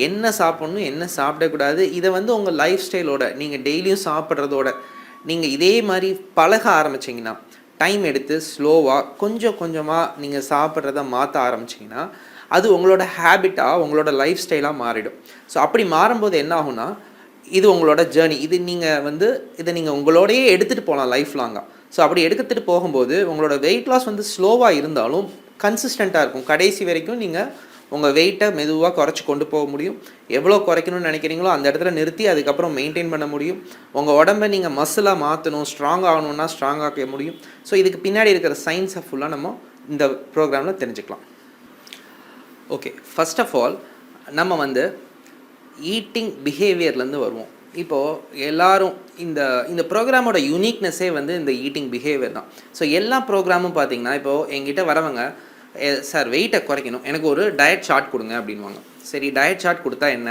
என்ன சாப்பிட்ணும், என்ன சாப்பிடக்கூடாது, இதை வந்து உங்கள் லைஃப் ஸ்டைலோட நீங்கள் டெய்லியும் சாப்பிட்றதோட நீங்கள் இதே மாதிரி பழக ஆரம்பிச்சிங்கன்னா, டைம் எடுத்து ஸ்லோவாக கொஞ்சம் கொஞ்சமாக நீங்கள் சாப்பிட்றத மாற்ற ஆரம்பிச்சிங்கன்னா அது உங்களோட ஹேபிட்டாக, உங்களோட லைஃப் ஸ்டைலாக மாறிடும். ஸோ அப்படி மாறும்போது என்ன ஆகும்னா, இது உங்களோட ஜேர்னி. இதை நீங்கள் உங்களோடையே எடுத்துகிட்டு போகலாம் லைஃப் லாங்காக. ஸோ அப்படி எடுத்துகிட்டு போகும்போது உங்களோட வெயிட் லாஸ் வந்து ஸ்லோவாக இருந்தாலும் கன்சிஸ்டண்ட்டாக இருக்கும். கடைசி வரைக்கும் நீங்கள் உங்கள் வெயிட்டை மெதுவாக குறைச்சி கொண்டு போக முடியும். எவ்வளோ குறைக்கணும்னு நினைக்கிறீங்களோ அந்த இடத்துல நிறுத்தி அதுக்கப்புறம் மெயின்டைன் பண்ண முடியும். உங்கள் உடம்பை நீங்கள் மசிலாக மாற்றணும், ஸ்ட்ராங் ஆகணும்னா ஸ்ட்ராங் ஆக்க முடியும். ஸோ இதுக்கு பின்னாடி இருக்கிற சயின்ஸை ஃபுல்லாக நம்ம இந்த ப்ரோக்ராமில் தெரிஞ்சுக்கலாம். ஓகே, ஃபர்ஸ்ட் ஆஃப் ஆல் நம்ம வந்து ஈட்டிங் பிஹேவியர்லேருந்து வருவோம். இப்போது எல்லோரும் இந்த ப்ரோக்ராமோட யூனிக்னஸே வந்து இந்த ஈட்டிங் பிஹேவியர் தான். ஸோ எல்லா ப்ரோக்ராமும் பார்த்திங்கன்னா, இப்போது எங்கிட்ட வரவங்க, சார் வெயிட்டை குறைக்கணும், எனக்கு ஒரு டயட் சார்ட் கொடுங்க அப்படின்வாங்க. சரி, டயட் சார்ட் கொடுத்தா என்ன?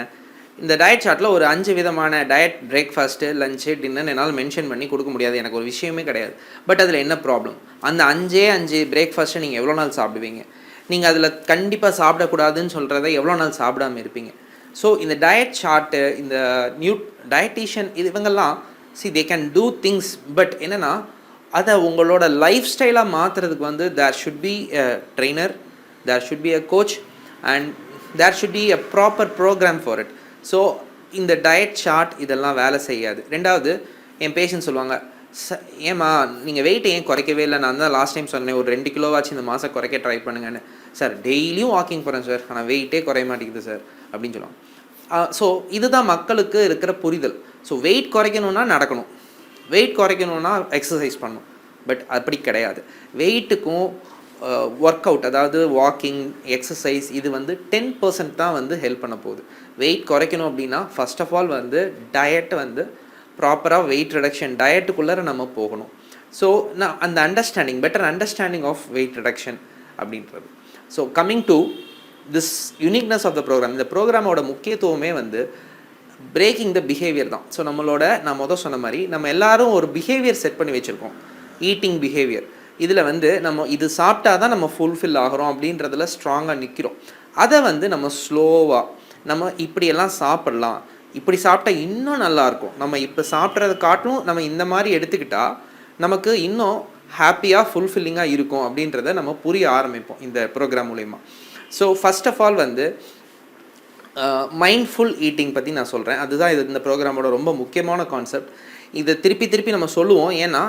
இந்த டயட் சார்ட்டில் ஒரு 5 விதமான டயட், பிரேக்ஃபாஸ்ட்டு, லஞ்சு, டின்னர் என்னால் மென்ஷன் பண்ணி கொடுக்க முடியாது. எனக்கு ஒரு விஷயமே கிடையாது. பட் அதில் என்ன ப்ராப்ளம்? அந்த 5 பிரேக்ஃபாஸ்ட்டை நீங்கள் எவ்வளோ நாள் சாப்பிடுவீங்க? நீங்கள் அதில் கண்டிப்பாக சாப்பிடக்கூடாதுன்னு சொல்கிறத எவ்வளோ நாள் சாப்பிடாமல் இருப்பீங்க? ஸோ இந்த டயட் சார்ட்டு, இந்த டயட்டீஷியன் இவங்கெல்லாம் they can do things. But என்னென்னா, அதை உங்களோட லைஃப் ஸ்டைலாக மாற்றுறதுக்கு வந்து there should be a trainer, there should be a coach and there should be a proper programme for it. So இந்த டயட் சார்ட் இதெல்லாம் வேலை செய்யாது. ரெண்டாவது, என் பேஷண்ட் சொல்லுவாங்க, ஏம்மா நீங்கள் வெயிட்டை ஏன் குறைக்கவே இல்லை? நான் தான் லாஸ்ட் டைம் சொன்னேன் ஒரு 2 கிலோவாச்சு இந்த மாதம் குறைக்க ட்ரை பண்ணுங்கன்னு. சார் டெய்லியும் வாக்கிங் போகிறேன் சார், ஆனால் வெயிட்டே குறைய மாட்டேங்குது சார் அப்படின்னு சொல்லுவாங்க. ஸோ இதுதான் மக்களுக்கு இருக்கிற புரிதல். ஸோ வெயிட் குறைக்கணுன்னா நடக்கணும், வெயிட் குறைக்கணுன்னா எக்ஸசைஸ் பண்ணணும். பட் அப்படி கிடையாது. வெயிட்டுக்கும் ஒர்க் அவுட், அதாவது வாக்கிங், எக்ஸசைஸ், இது வந்து 10% தான் வந்து ஹெல்ப் பண்ண போகுது. வெயிட் குறைக்கணும் அப்படின்னா ஃபர்ஸ்ட் ஆஃப் ஆல் வந்து டயட்டை வந்து ப்ராப்பராக வெயிட் ரிடக்ஷன் டயட்டுக்குள்ளே நம்ம போகணும். ஸோ நான் அந்த understanding, better understanding of weight reduction அப்படின்றது. So coming to this uniqueness of the programme, இந்த ப்ரோக்ராமோட முக்கியத்துவமே வந்து பிரேக்கிங் த பிஹேவியர் தான். ஸோ நான் சொன்ன மாதிரி நம்ம எல்லோரும் ஒரு பிஹேவியர் செட் பண்ணி வச்சுருக்கோம், ஈட்டிங் பிஹேவியர். இதில் வந்து நம்ம இது சாப்பிட்டா தான் நம்ம ஃபுல்ஃபில் ஆகிறோம் அப்படின்றதுல ஸ்ட்ராங்காக நிற்கிறோம். அதை வந்து நம்ம ஸ்லோவாக நம்ம இப்படியெல்லாம் சாப்பிட்லாம், இப்படி சாப்பிட்டா இன்னும் நல்லாயிருக்கும், நம்ம இப்போ சாப்பிட்றத காட்டிலும் நம்ம இந்த மாதிரி எடுத்துக்கிட்டால் நமக்கு இன்னும் ஹாப்பியாக ஃபுல்ஃபில்லிங்காக இருக்கும் அப்படின்றத நம்ம புரிய ஆரம்பிப்போம் இந்த ப்ரோக்ராம் மூலயமா. ஸோ ஃபஸ்ட் ஆஃப் ஆல் வந்து மைண்ட்ஃபுல் ஈட்டிங் பற்றி நான் சொல்கிறேன். அதுதான் இது இந்த ப்ரோக்ராமோட ரொம்ப முக்கியமான கான்செப்ட். இதை திருப்பி திருப்பி நம்ம சொல்லுவோம், ஏன்னா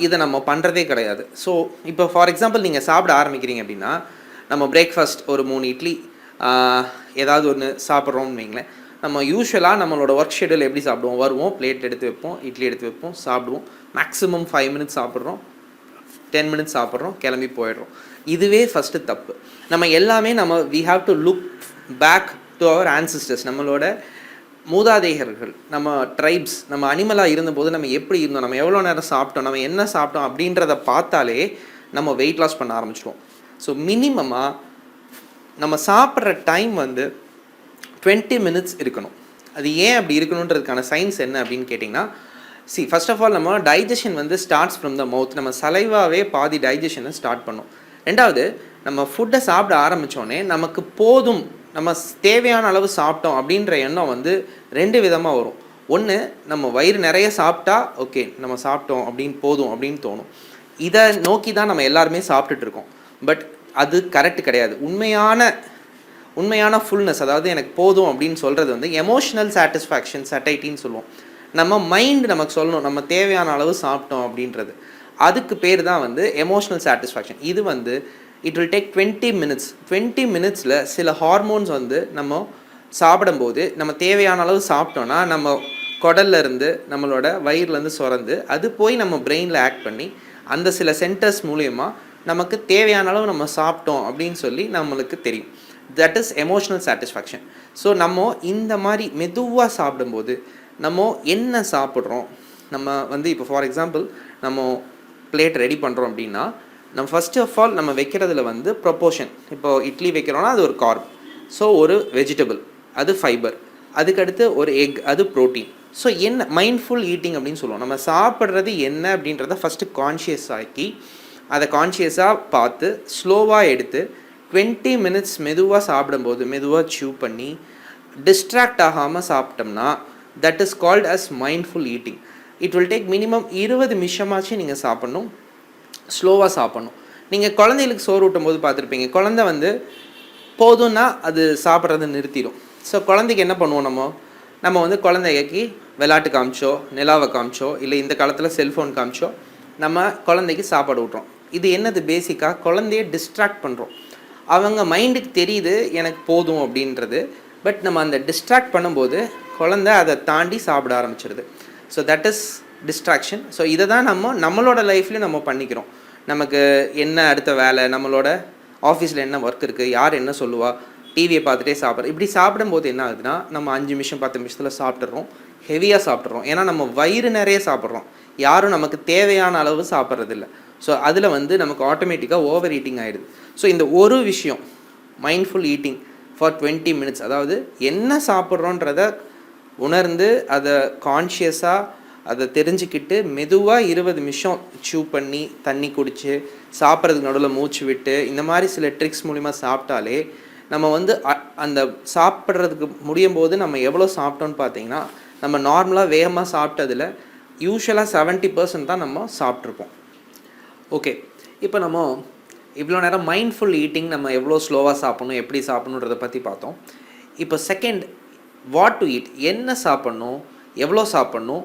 இதை நம்ம பண்ணுறதே கிடையாது. ஸோ இப்போ ஃபார் எக்ஸாம்பிள் நீங்கள் சாப்பிட ஆரம்பிக்கிறீங்க அப்படின்னா, நம்ம பிரேக்ஃபாஸ்ட் ஒரு 3 இட்லி ஏதாவது ஒன்று சாப்பிட்றோம்னு வைங்களேன். நம்ம யூஸ்வலாக நம்மளோட ஒர்க் ஷெடியூல் எப்படி சாப்பிடுவோம், வருவோம், பிளேட் எடுத்து வைப்போம், இட்லி எடுத்து வைப்போம், சாப்பிடுவோம், மேக்ஸிமம் 5 மினிட்ஸ் சாப்பிட்றோம், 10 மினிட்ஸ் சாப்பிட்றோம், கிளம்பி போயிடுறோம். இதுவே ஃபஸ்ட்டு தப்பு. நம்ம எல்லாமே we have to look back to our ancestors, நம்மளோட மூதாதையர்கள், நம்ம ட்ரைப்ஸ், நம்ம அனிமலாக இருந்தபோது நம்ம எப்படி இருந்தோம், நம்ம எவ்வளோ நேரம் சாப்பிட்டோம், நம்ம என்ன சாப்பிட்டோம் அப்படின்றத பார்த்தாலே நம்ம வெயிட் லாஸ் பண்ண ஆரம்பிச்சிடுவோம். ஸோ மினிமமாக நம்ம சாப்பிட்ற டைம் வந்து 20 மினிட்ஸ் இருக்கணும். அது ஏன் அப்படி இருக்கணுன்றதுக்கான சயின்ஸ் என்ன அப்படின்னு கேட்டிங்கன்னா, ஃபர்ஸ்ட் ஆஃப் ஆல் நம்ம டைஜஷன் வந்து ஸ்டார்ட்ஸ் ஃப்ரம் த மவுத். நம்ம சலைவாவே பாதி டைஜஷனை ஸ்டார்ட் பண்ணோம். ரெண்டாவது, நம்ம ஃபுட்டை சாப்பிட ஆரம்பித்தோடனே நமக்கு போதும், நம்ம தேவையான அளவு சாப்பிட்டோம் அப்படின்ற எண்ணம் வந்து 2 விதமாக வரும். ஒன்று, நம்ம வயிறு நிறைய சாப்பிட்டா ஓகே நம்ம சாப்பிட்டோம் அப்படின்னு போதும் அப்படின்னு தோணும். இதை நோக்கி தான் நம்ம எல்லாருமே சாப்பிட்டுட்ருக்கோம். பட் அது கரெக்ட் கிடையாது. உண்மையான ஃபுல்னஸ், அதாவது எனக்கு போதும் அப்படின்னு சொல்கிறது வந்து எமோஷ்னல் சாட்டிஸ்ஃபேக்ஷன், சட்டைட்டின்னு சொல்லுவோம். நம்ம மைண்டு நமக்கு சொல்லணும் நம்ம தேவையான அளவு சாப்பிட்டோம் அப்படின்றது. அதுக்கு பேர் தான் வந்து எமோஷ்னல் சாட்டிஸ்ஃபேக்ஷன். இது வந்து இட் வில் டேக் 20 மினிட்ஸ். 20 மினிட்ஸில் சில ஹார்மோன்ஸ் வந்து நம்ம சாப்பிடும்போது நம்ம தேவையான அளவு சாப்பிட்டோன்னா நம்ம குடல்லேருந்து நம்மளோட வயிறுலேருந்து சுரந்து அது போய் நம்ம பிரெயினில் ஆக்ட் பண்ணி அந்த சில சென்டர்ஸ் மூலயமா நமக்கு தேவையான அளவு நம்ம சாப்பிட்டோம் அப்படின்னு சொல்லி நம்மளுக்கு தெரியும். That is emotional satisfaction. So நம்ம இந்த மாதிரி மெதுவாக சாப்பிடும்போது நம்ம என்ன சாப்பிட்றோம், நம்ம வந்து இப்போ ஃபார் எக்ஸாம்பிள் நம்ம பிளேட் ரெடி பண்ணுறோம் அப்படின்னா, நம்ம ஃபர்ஸ்ட் ஆஃப் ஆல் நம்ம வைக்கிறதுல வந்து ப்ரொப்போர்ஷன். இப்போது இட்லி வைக்கிறோன்னா அது ஒரு கார்ப், ஸோ ஒரு வெஜிடபிள் அது ஃபைபர், அதுக்கடுத்து ஒரு எக் அது ப்ரோட்டீன். ஸோ என்ன மைண்ட்ஃபுல் ஈட்டிங் அப்படின்னு சொல்லுவோம். நம்ம சாப்பிட்றது என்ன அப்படின்றத ஃபஸ்ட்டு கான்ஷியஸ் ஆக்கி அதை கான்ஷியஸாக பார்த்து ஸ்லோவாக எடுத்து 20 மினிட்ஸ் மெதுவாக சாப்பிடும்போது மெதுவாக சூ பண்ணி டிஸ்ட்ராக்ட் ஆகாமல் சாப்பிட்டோம்னா that is called as mindful eating. It will take minimum 20 நிமிஷமாச்சு நீங்கள் சாப்பிட்ணும், ஸ்லோவாக சாப்பிட்ணும். நீங்கள் குழந்தைகளுக்கு சோறு ஊட்டும் போது பார்த்துருப்பீங்க, குழந்தை வந்து போதும்னா அது சாப்பிட்றத நிறுத்திடும். ஸோ குழந்தைக்கு என்ன பண்ணுவோம், நம்ம வந்து குழந்தைக்கு விளையாட்டு காமிச்சோ, நிலாவை காமிச்சோ, இல்லை இந்த காலத்தில் செல்ஃபோன் காமிச்சோ நம்ம குழந்தைக்கு சாப்பாடு ஊட்டுறோம். இது என்னது, பேசிக்காக குழந்தைய டிஸ்ட்ராக்ட் பண்ணுறோம். அவங்க மைண்டுக்கு தெரியுது எனக்கு போதும் அப்படின்றது, பட் நம்ம அந்த டிஸ்ட்ராக்ட் பண்ணும்போது குழந்தை அதை தாண்டி சாப்பிட ஆரம்பிச்சிடுது. So that is distraction. So இதை தான் நம்மளோட லைஃப்லேயும் நம்ம பண்ணிக்கிறோம். நமக்கு என்ன அடுத்த வேலை, நம்மளோட ஆஃபீஸில் என்ன ஒர்க் இருக்குது, யார் என்ன சொல்லுவா, டிவியை பார்த்துட்டே சாப்பிட்றோம். இப்படி சாப்பிடும்போது என்ன ஆகுதுன்னா நம்ம 5 நிமிஷம் 10 நிமிஷத்தில் சாப்பிட்றோம், ஹெவியாக சாப்பிட்றோம். ஏன்னா நம்ம வயிறு நிறைய சாப்பிட்றோம், யாரும் நமக்கு தேவையான அளவு சாப்பிட்றதில்ல. ஸோ அதில் வந்து நமக்கு ஆட்டோமேட்டிக்காக ஓவர் ஈட்டிங் ஆகிடுது. ஸோ இந்த ஒரு விஷயம் மைண்ட்ஃபுல் ஈட்டிங் ஃபார் 20 மினிட்ஸ், அதாவது என்ன சாப்பிட்றோன்றத உணர்ந்து அதை கான்ஷியஸாக அதை தெரிஞ்சுக்கிட்டு மெதுவாக 20 நிமிஷம் சூ பண்ணி தண்ணி குடித்து சாப்பிட்றதுக்கு நடுவில் மூச்சு விட்டு இந்த மாதிரி சில ட்ரிக்ஸ் மூலிமா சாப்பிட்டாலே நம்ம வந்து அந்த சாப்பிட்றதுக்கு முடியும் போது நம்ம எவ்வளோ சாப்பிட்டோன்னு பார்த்தீங்கன்னா நம்ம நார்மலாக வேகமாக சாப்பிட்டதில் யூஸ்வலாக 70% தான் நம்ம சாப்பிட்ருப்போம். ஓகே, இப்போ நம்ம இவ்வளோ நேரம் மைண்ட்ஃபுல் ஈட்டிங் நம்ம எவ்வளோ ஸ்லோவாக சாப்பிட்ணும், எப்படி சாப்பிட்ணுன்றதை பற்றி பார்த்தோம். இப்போ செகண்ட், வாட் டு ஈட், என்ன சாப்பிட்ணும், எவ்வளோ சாப்பிட்ணும்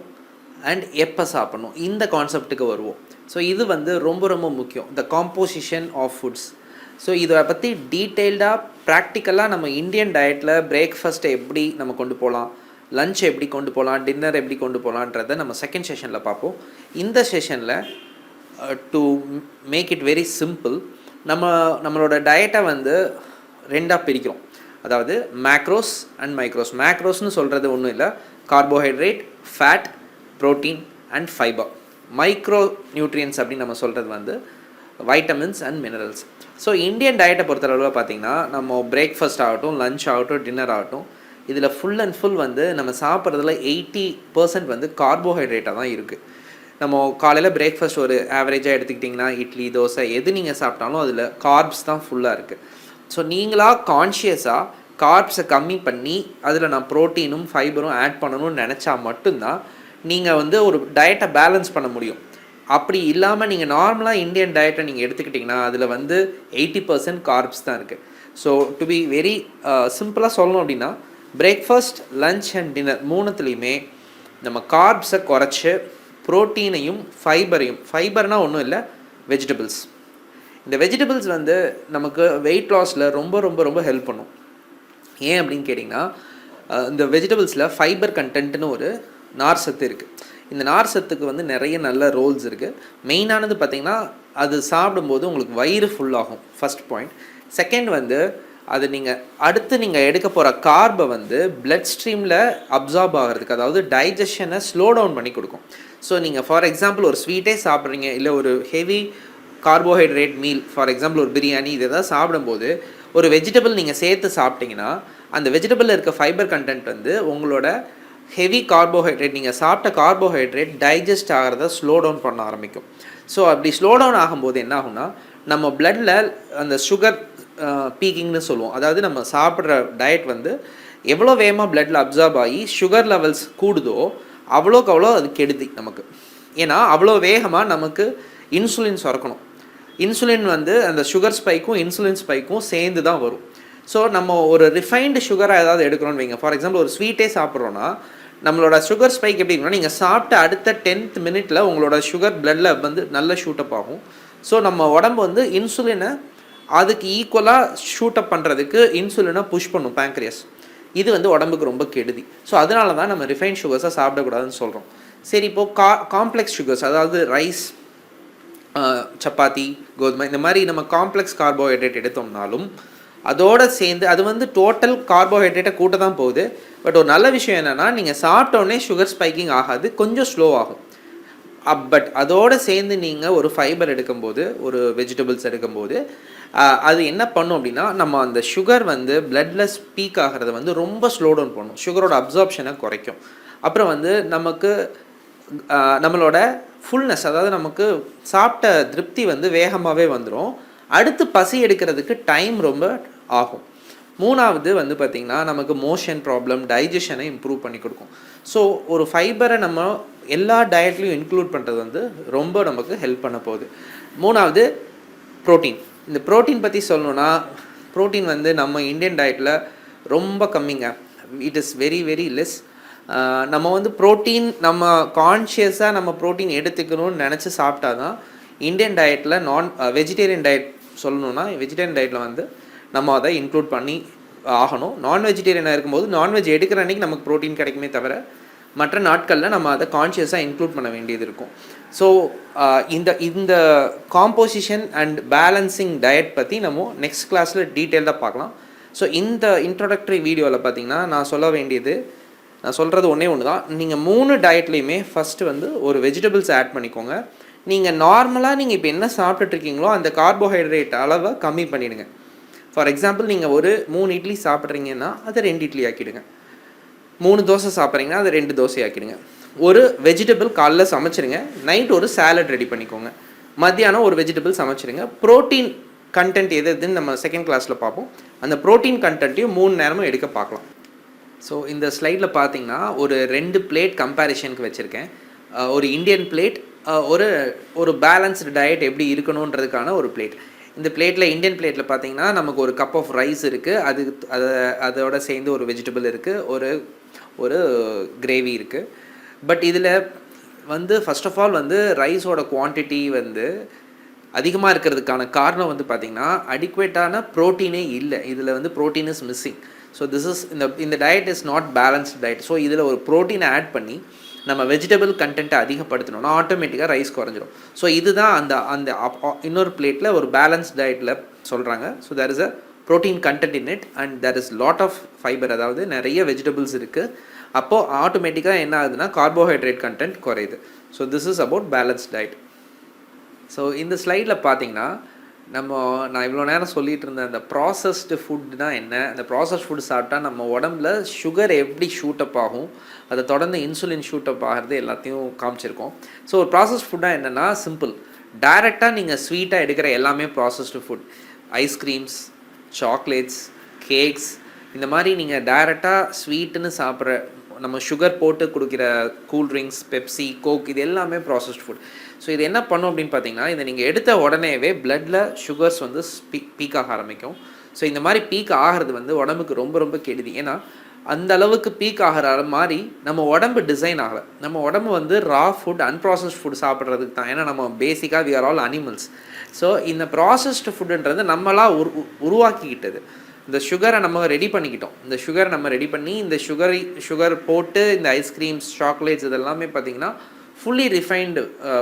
அண்ட் எப்போ சாப்பிட்ணும், இந்த கான்செப்ட்டுக்கு வருவோம். ஸோ இது வந்து ரொம்ப ரொம்ப முக்கியம், the composition of foods. So இதை பற்றி டீட்டெயில்டாக ப்ராக்டிக்கலாக நம்ம இந்தியன் டயட்டில் பிரேக்ஃபாஸ்ட்டை எப்படி நம்ம கொண்டு போகலாம், லன்ச் எப்படி கொண்டு போகலாம், டின்னர் எப்படி கொண்டு போகலான்றதை நம்ம செகண்ட் செஷனில் பார்ப்போம். இந்த செஷனில் to make it very simple, நம்மளோட டயட்டை வந்து 2ஆக பிரிக்கிறோம். அதாவது மேக்ரோஸ் அண்ட் மைக்ரோஸ். மேக்ரோஸ்னு சொல்கிறது ஒன்றும் இல்லை, carbohydrate, fat, protein and fibre. Micronutrients அப்படின்னு நம்ம சொல்கிறது வந்து vitamins and minerals. So Indian டயட்டை பொறுத்தளவில் பார்த்திங்கன்னா நம்ம பிரேக்ஃபாஸ்ட் ஆகட்டும், லன்ச் ஆகட்டும், டின்னர் ஆகட்டும், இதில் ஃபுல் அண்ட் ஃபுல் வந்து நம்ம சாப்பிட்றதுல 80% வந்து கார்போஹைட்ரேட்டாக தான் இருக்குது. நம்ம காலையில் பிரேக்ஃபாஸ்ட் ஒரு ஆவரேஜாக எடுத்துக்கிட்டிங்கன்னா இட்லி தோசை எது நீங்கள் சாப்பிட்டாலும் அதில் கார்ப்ஸ் தான் ஃபுல்லாக இருக்குது. ஸோ நீங்களாக கான்ஷியஸாக கார்ப்ஸை கம்மி பண்ணி அதில் நான் ப்ரோட்டீனும் ஃபைபரும் ஆட் பண்ணணும்னு நினச்சா மட்டும்தான் நீங்கள் வந்து ஒரு டயட்டை பேலன்ஸ் பண்ண முடியும். அப்படி இல்லாமல் நீங்கள் நார்மலாக இந்தியன் டயட்டை நீங்கள் எடுத்துக்கிட்டிங்கன்னா அதில் வந்து 80% கார்ப்ஸ் தான் இருக்குது. ஸோ டு பி வெரி சிம்பிளாக சொல்லணும் அப்படின்னா பிரேக்ஃபாஸ்ட் லன்ச் அண்ட் டின்னர் மூணுத்துலேயுமே நம்ம கார்ப்ஸை குறைச்சி ப்ரோட்டீனையும் ஃபைபர்னால் ஒன்றும் இல்லை வெஜிடபிள்ஸ். இந்த வெஜிடபிள்ஸ் வந்து நமக்கு வெயிட் லாஸில் ரொம்ப ரொம்ப ரொம்ப ஹெல்ப் பண்ணும். ஏன் அப்படின்னு கேட்டிங்கன்னா இந்த வெஜிடபிள்ஸில் ஃபைபர் கண்டென்ட்னு ஒரு நார் சத்து இருக்குது. இந்த நார் சத்துக்கு வந்து நிறைய நல்ல ரோல்ஸ் இருக்குது. மெயினானது பார்த்திங்கன்னா அது சாப்பிடும்போது உங்களுக்கு வயிறு ஃபுல்லாகும், ஃபஸ்ட் பாயிண்ட். செகண்ட் வந்து அது நீங்கள் எடுக்க போகிற கார்பை வந்து பிளட் ஸ்ட்ரீமில் அப்சார்ப் ஆகிறதுக்கு, அதாவது டைஜஷனை ஸ்லோ டவுன் பண்ணி கொடுக்கும். ஸோ நீங்கள் ஃபார் எக்ஸாம்பிள் ஒரு ஸ்வீட்டே சாப்பிட்றீங்க, இல்லை ஒரு heavy carbohydrate meal, for example ஒரு பிரியாணி, இதை தான் சாப்பிடும்போது ஒரு வெஜிடபிள் நீங்கள் சேர்த்து சாப்பிட்டிங்கன்னா அந்த வெஜிடபிளில் இருக்க ஃபைபர் கண்டென்ட் வந்து உங்களோட ஹெவி கார்போஹைட்ரேட், நீங்கள் சாப்பிட்ட கார்போஹைட்ரேட் டைஜஸ்ட் ஆகிறத ஸ்லோ டவுன் பண்ண ஆரம்பிக்கும். ஸோ அப்படி ஸ்லோ டவுன் ஆகும்போது என்ன ஆகும்னா நம்ம பிளட்டில் அந்த சுகர் பீக்கிங்னு சொல்லுவோம். அதாவது நம்ம சாப்பிட்ற டயட் வந்து எவ்வளோ வேகமாக பிளட்டில் அப்சார்ப் ஆகி சுகர் லெவல்ஸ் கூடுதோ அவ்வளோக்கு அவ்வளோ அது கெடுதி நமக்கு. ஏன்னா அவ்வளோ வேகமாக நமக்கு இன்சுலின் சுரக்கணும். இன்சுலின் வந்து அந்த சுகர் ஸ்பைக்கும் இன்சுலின் ஸ்பைக்கும் சேர்ந்து தான் வரும். ஸோ நம்ம ஒரு ரிஃபைன்டு சுகராக ஏதாவது எடுக்கிறோன்னு வைங்க, ஃபார் எக்ஸாம்பிள் ஒரு ஸ்வீட்டே சாப்பிட்றோன்னா நம்மளோட சுகர் ஸ்பைக் எப்படி இருக்குன்னா, நீங்கள் சாப்பிட்ட அடுத்த 10th மினிட்ல உங்களோட சுகர் பிளட்டில் வந்து நல்ல ஷூட்டப் ஆகும். ஸோ நம்ம உடம்பு வந்து இன்சுலினை அதுக்கு ஈக்குவலாக ஷூட்டப் பண்ணுறதுக்கு இன்சுலினை புஷ் பண்ணும் பேங்க்ரியஸ். இது வந்து உடம்புக்கு ரொம்ப கெடுதி. ஸோ அதனால தான் நம்ம ரிஃபைன்ட் சுகர்ஸாக சாப்பிடக்கூடாதுன்னு சொல்கிறோம். சரி, இப்போது காம்ப்ளெக்ஸ் சுகர்ஸ், அதாவது ரைஸ், சப்பாத்தி, கோதுமை, இந்த மாதிரி நம்ம காம்ப்ளெக்ஸ் கார்போஹைட்ரேட் எடுத்தோம்னாலும் அதோடு சேர்ந்து அது வந்து டோட்டல் கார்போஹைட்ரேட்டை கூட்ட தான் போகுது. பட் ஒரு நல்ல விஷயம் என்னென்னா நீங்கள் சாப்பிட்டோன்னே சுகர் ஸ்பைக்கிங் ஆகாது, கொஞ்சம் ஸ்லோ ஆகும். பட் அதோடு சேர்ந்து நீங்கள் ஒரு ஃபைபர் எடுக்கும்போது, ஒரு வெஜிடபிள்ஸ் எடுக்கும்போது அது என்ன பண்ணும் அப்படின்னா நம்ம அந்த சுகர் வந்து பிளட்டில் ஸ்பீக் ஆகிறத வந்து ரொம்ப ஸ்லோ டவுன் பண்ணும், சுகரோட அப்சார்ப்ஷனை குறைக்கும். அப்புறம் வந்து நமக்கு நம்மளோட ஃபுல்னஸ், அதாவது நமக்கு சாப்பிட்ட திருப்தி வந்து வேகமாகவே வந்துடும். அடுத்து பசி எடுக்கிறதுக்கு டைம் ரொம்ப ஆகும். மூணாவது வந்து பார்த்திங்கன்னா நமக்கு மோஷன் ப்ராப்ளம், டைஜஷனை இம்ப்ரூவ் பண்ணி கொடுக்கும். ஸோ ஒரு ஃபைபரை நம்ம எல்லா டயட்லையும் இன்க்ளூட் பண்ணுறது வந்து ரொம்ப நமக்கு ஹெல்ப் பண்ண போகுது. மூணாவது ப்ரோட்டீன். இந்த ப்ரோட்டீன் பற்றி சொல்லணுன்னா, ப்ரோட்டீன் வந்து நம்ம இந்தியன் டயட்டில் ரொம்ப கம்மிங்க. It is very very less. நம்ம வந்து ப்ரோட்டீன் நம்ம கான்ஷியஸாக நம்ம ப்ரோட்டீன் எடுத்துக்கணும்னு நினச்சி சாப்பிட்டா தான் இந்தியன் டயட்டில் வெஜிடேரியன் டயட் சொல்லணுன்னா, வெஜிடேரியன் டயட்டில் வந்து நம்ம அதை இன்க்ளூட் பண்ணி ஆகணும். நான் வெஜிடேரியனாக இருக்கும்போது நான்வெஜ் எடுக்கிற அன்றைக்கி நமக்கு ப்ரோட்டீன் கிடைக்குமே தவிர மற்ற நாட்களில் நம்ம அதை கான்ஷியஸாக இன்க்ளூட் பண்ண வேண்டியது இருக்கும். ஸோ இந்த காம்போசிஷன் அண்ட் பேலன்சிங் டயட் பற்றி நம்ம நெக்ஸ்ட் கிளாஸில் டீட்டெயிலாக பார்க்கலாம். ஸோ இந்த இன்ட்ரோடக்டரி வீடியோவில் பார்த்திங்கன்னா நான் சொல்கிறது ஒன்றே ஒன்று தான். நீங்கள் 3 டயட்லேயுமே ஃபஸ்ட்டு வந்து ஒரு வெஜிடபிள்ஸ் ஆட் பண்ணிக்கோங்க. நீங்கள் நார்மலாக நீங்கள் இப்போ என்ன சாப்பிட்டுட்ருக்கீங்களோ அந்த கார்போஹைட்ரேட் அளவை கம்மி பண்ணிவிடுங்க. ஃபார் எக்ஸாம்பிள் நீங்கள் ஒரு 3 இட்லி சாப்பிட்றீங்கன்னா அதை 2 இட்லி ஆக்கிடுங்க. 3 தோசை சாப்பிட்றீங்கன்னா அதை 2 தோசை ஆக்கிடுங்க. ஒரு வெஜிடபிள் காலைல சமைச்சிடுங்க, நைட் ஒரு சாலட் ரெடி பண்ணிக்கோங்க, மத்தியானம் ஒரு வெஜிடபிள் சமைச்சிடுங்க. ப்ரோட்டீன் கண்டென்ட் எதுன்னு நம்ம செகண்ட் கிளாஸில் பார்ப்போம். அந்த ப்ரோட்டீன் கண்டென்ட்டையும் 3 நேரமும் எடுக்க பார்க்கலாம். ஸோ இந்த ஸ்லைடில் பார்த்தீங்கன்னா ஒரு 2 பிளேட் கம்பேரிஷனுக்கு வச்சுருக்கேன். ஒரு இந்தியன் பிளேட், ஒரு பேலன்ஸ்டு டயட் எப்படி இருக்கணுன்றதுக்கான ஒரு பிளேட். இந்த பிளேட்டில், இந்தியன் பிளேட்டில் பார்த்தீங்கன்னா நமக்கு ஒரு கப் ஆஃப் ரைஸ் இருக்குது, அதோட சேர்ந்து ஒரு வெஜிடபிள் இருக்குது, ஒரு கிரேவி இருக்குது. பட் இதில் வந்து ஃபர்ஸ்ட் ஆஃப் ஆல் வந்து ரைஸோட குவான்டிட்டி வந்து அதிகமாக இருக்கிறதுக்கான காரணம் வந்து பார்த்திங்கன்னா அடிக்குவேட்டான ப்ரோட்டீனே இல்லை. இதில் வந்து ப்ரோட்டீன் இஸ் மிஸ்ஸிங். ஸோ இந்த diet is not balanced diet. So இதில் ஒரு ப்ரோட்டீனை ஆட் பண்ணி நம்ம வெஜிடபிள் கண்டென்ட்டை அதிகப்படுத்தணும்னா ஆட்டோமேட்டிக்காக ரைஸ் குறைஞ்சிடும். ஸோ இதுதான் அந்த இன்னொரு பிளேட்டில் ஒரு பேலன்ஸ் டயட்டில் சொல்கிறாங்க. So there is a protein content in it and there is lot of fibre, அதாவது நிறைய வெஜிடபிள்ஸ் இருக்குது. அப்போது ஆட்டோமேட்டிக்காக என்ன ஆகுதுன்னா கார்போஹைட்ரேட் கண்டென்ட் குறையுது. So this is about balance diet. So இந்த ஸ்லைடில் பார்த்தீங்கன்னா நம்ம நான் இவ்வளோ நேரம் சொல்லிட்டு இருந்தேன் அந்த ப்ராசஸ்டு ஃபுட்னா என்ன, அந்த ப்ராசஸ்ட் ஃபுட் சாப்பிட்டா நம்ம உடம்புல சுகர் எப்படி ஷூட்டப் ஆகும், அதை தொடர்ந்து இன்சுலின் ஷூட்டப் ஆகிறது எல்லாத்தையும் காமிச்சிருக்கோம். ஸோ ஒரு ப்ராசஸ்ட் ஃபுட்டாக என்னென்னா சிம்பிள், டைரெக்டாக நீங்கள் ஸ்வீட்டாக எடுக்கிற எல்லாமே processed food, ice creams, chocolates, cakes, இந்த மாதிரி நீங்கள் டைரெக்டாக ஸ்வீட்டுன்னு சாப்பிட்ற, நம்ம சுகர் போட்டு கொடுக்குற கூல்ட்ரிங்க்ஸ், பெப்சி, கோக், இது எல்லாமே ப்ராசஸ்ட் ஃபுட். ஸோ இது என்ன பண்ணும் அப்படின்னு பார்த்தீங்கன்னா, இதை நீங்கள் எடுத்த உடனேவே பிளட்டில் சுகர்ஸ் வந்து பீக் ஆக ஆரம்பிக்கும். ஸோ இந்த மாதிரி பீக் ஆகிறது வந்து உடம்புக்கு ரொம்ப ரொம்ப கெடுதி. ஏன்னா அந்த அளவுக்கு பீக் ஆகிற மாதிரி நம்ம உடம்பு டிசைன் ஆகலை. நம்ம உடம்பு வந்து ரா ஃபுட், அன்ப்ராசஸ்ட் ஃபுட் சாப்பிட்றதுக்கு தான். ஏன்னா நம்ம பேசிக்காக we are all animals. So இந்த ப்ராசஸ்டு ஃபுட்டுன்றது நம்மளாக உருவாக்கிக்கிட்டது. இந்த சுகரை நம்ம ரெடி பண்ணிக்கிட்டோம். இந்த சுகரை நம்ம ரெடி பண்ணி இந்த சுகர் போட்டு இந்த ஐஸ்கிரீம்ஸ், சாக்லேட்ஸ் இதெல்லாமே பார்த்திங்கன்னா ஃபுல்லி ரிஃபைன்டு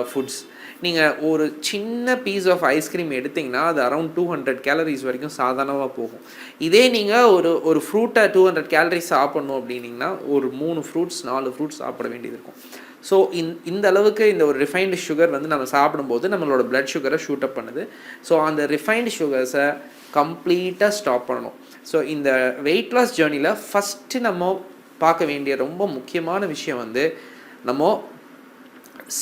ஃபுட்ஸ். நீங்கள் ஒரு சின்ன பீஸ் ஆஃப் ஐஸ்கிரீம் எடுத்திங்கன்னா அது அரௌண்ட் 200 கேலரிஸ் வரைக்கும் சாதாரணமாக போகும். இதே நீங்கள் ஒரு ஃப்ரூட்டை 200 கேலரிஸ் சாப்பிட்ணும் அப்படின்னிங்கன்னா ஒரு 3 ஃப்ரூட்ஸ் 4 ஃப்ரூட்ஸ் சாப்பிட வேண்டியது இருக்கும். ஸோ இந்த அளவுக்கு இந்த ஒரு ரிஃபைன்டு சுகர் வந்து நம்ம சாப்பிடும்போது நம்மளோட பிளட் சுகரை ஷூட்டப் பண்ணுது. ஸோ அந்த ரிஃபைன்டு சுகர்ஸை கம்ப்ளீட்டாக ஸ்டாப் பண்ணணும். ஸோ இந்த வெயிட் லாஸ் ஜேர்னியில் ஃபஸ்ட்டு நம்ம பார்க்க வேண்டிய ரொம்ப முக்கியமான விஷயம் வந்து, நம்ம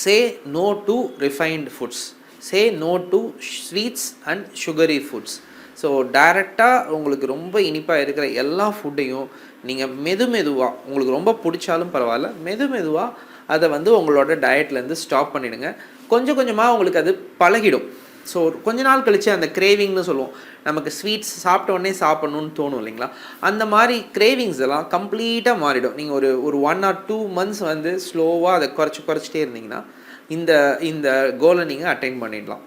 say no to refined foods, say no to sweets and sugary foods. So டைரெக்டாக உங்களுக்கு ரொம்ப இனிப்பாக இருக்கிற எல்லா ஃபுட்டையும் நீங்கள் மெதுவாக, உங்களுக்கு ரொம்ப பிடிச்சாலும் பரவாயில்ல, மெதுவாக அதை வந்து உங்களோட டயட்லேருந்து ஸ்டாப் பண்ணிவிடுங்க. கொஞ்சம் கொஞ்சமாக உங்களுக்கு அது பழகிடும். ஸோ கொஞ்ச நாள் கழித்து அந்த கிரேவிங்னு சொல்லுவோம், நமக்கு ஸ்வீட்ஸ் சாப்பிட்ட உடனே சாப்பிட்ணுன்னு தோணும் இல்லைங்களா, அந்த மாதிரி கிரேவிங்ஸ் எல்லாம் கம்ப்ளீட்டாக மாறிடும். நீங்கள் ஒரு 1 or 2 months வந்து ஸ்லோவாக அதை குறைச்சிட்டே இருந்தீங்கன்னா இந்த கோலை நீங்கள் அட்டைன் பண்ணிடலாம்.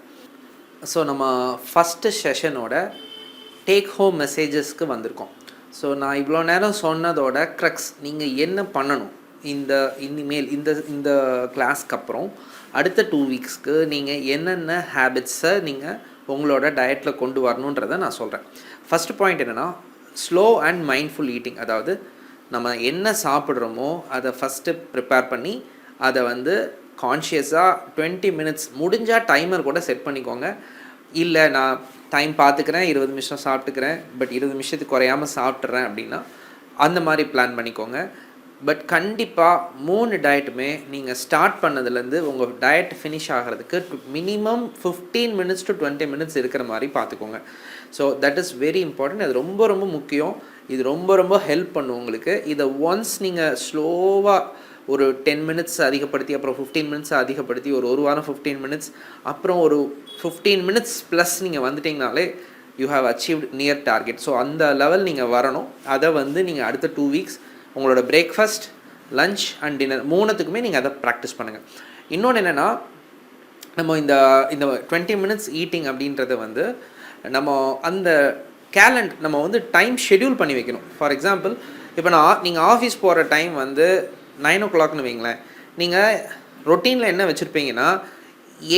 ஸோ நம்ம ஃபஸ்ட்டு செஷனோட டேக் ஹோம் மெசேஜஸ்க்கு வந்திருக்கோம். ஸோ நான் இவ்வளோ நேரம் சொன்னதோட க்ரக்ஸ், நீங்கள் என்ன பண்ணணும் இனிமேல் இந்த கிளாஸ்க்கு அப்புறம் அடுத்த 2 weeksக்கு நீங்கள் என்னென்ன ஹேபிட்ஸை நீங்கள் உங்களோட டயட்டில் கொண்டு வரணுன்றதை நான் சொல்கிறேன். ஃபஸ்ட் பாயிண்ட் என்னென்னா, ஸ்லோ அண்ட் மைண்ட்ஃபுல் ஈட்டிங். அதாவது நம்ம என்ன சாப்பிட்றோமோ அதை ஃபஸ்ட்டு ப்ரிப்பேர் பண்ணி அதை வந்து கான்ஷியஸாக 20 minutes, முடிஞ்சால் டைமர் கூட செட் பண்ணிக்கோங்க. இல்லை நான் டைம் பார்த்துக்கிறேன், 20 நிமிஷம் சாப்பிட்டுக்கிறேன், பட் 20 நிமிஷத்துக்கு குறையாமல் சாப்பிட்றேன் அப்படின்னா அந்த மாதிரி பிளான் பண்ணிக்கோங்க. பட் கண்டிப்பாக 3 டயட்டுமே நீங்கள் ஸ்டார்ட் பண்ணதுலேருந்து உங்கள் டயட் ஃபினிஷ் ஆகிறதுக்கு மினிமம் 15 minutes to 20 minutes இருக்கிற மாதிரி பார்த்துக்கோங்க. So that is very important. அது ரொம்ப ரொம்ப முக்கியம். இது ரொம்ப ஹெல்ப் பண்ணும் உங்களுக்கு. இதை ஒன்ஸ் நீங்கள் ஸ்லோவாக ஒரு 10 minutes அதிகப்படுத்தி, அப்புறம் 15 minutes அதிகப்படுத்தி, ஒரு வாரம் 15 minutes, அப்புறம் ஒரு 15 minutes ப்ளஸ் நீங்கள் வந்துட்டிங்கனாலே you have achieved near target. So அந்த லெவல் நீங்கள் வரணும். அதை வந்து நீங்கள் அடுத்த 2 weeks உங்களோட பிரேக்ஃபாஸ்ட், லஞ்ச் அண்ட் டின்னர் 3த்துக்குமே நீங்கள் அதை ப்ராக்டிஸ் பண்ணுங்கள். இன்னொன்று என்னென்னா, நம்ம இந்த 20 minutes ஈட்டிங் அப்படின்றத வந்து நம்ம அந்த நம்ம வந்து டைம் ஷெட்யூல் பண்ணி வைக்கணும். ஃபார் எக்ஸாம்பிள், இப்போ நீங்கள் ஆஃபீஸ் போகிற டைம் வந்து 9 o'clockனு வைங்களேன். நீங்கள் ரொட்டீனில் என்ன வச்சுருப்பீங்கன்னா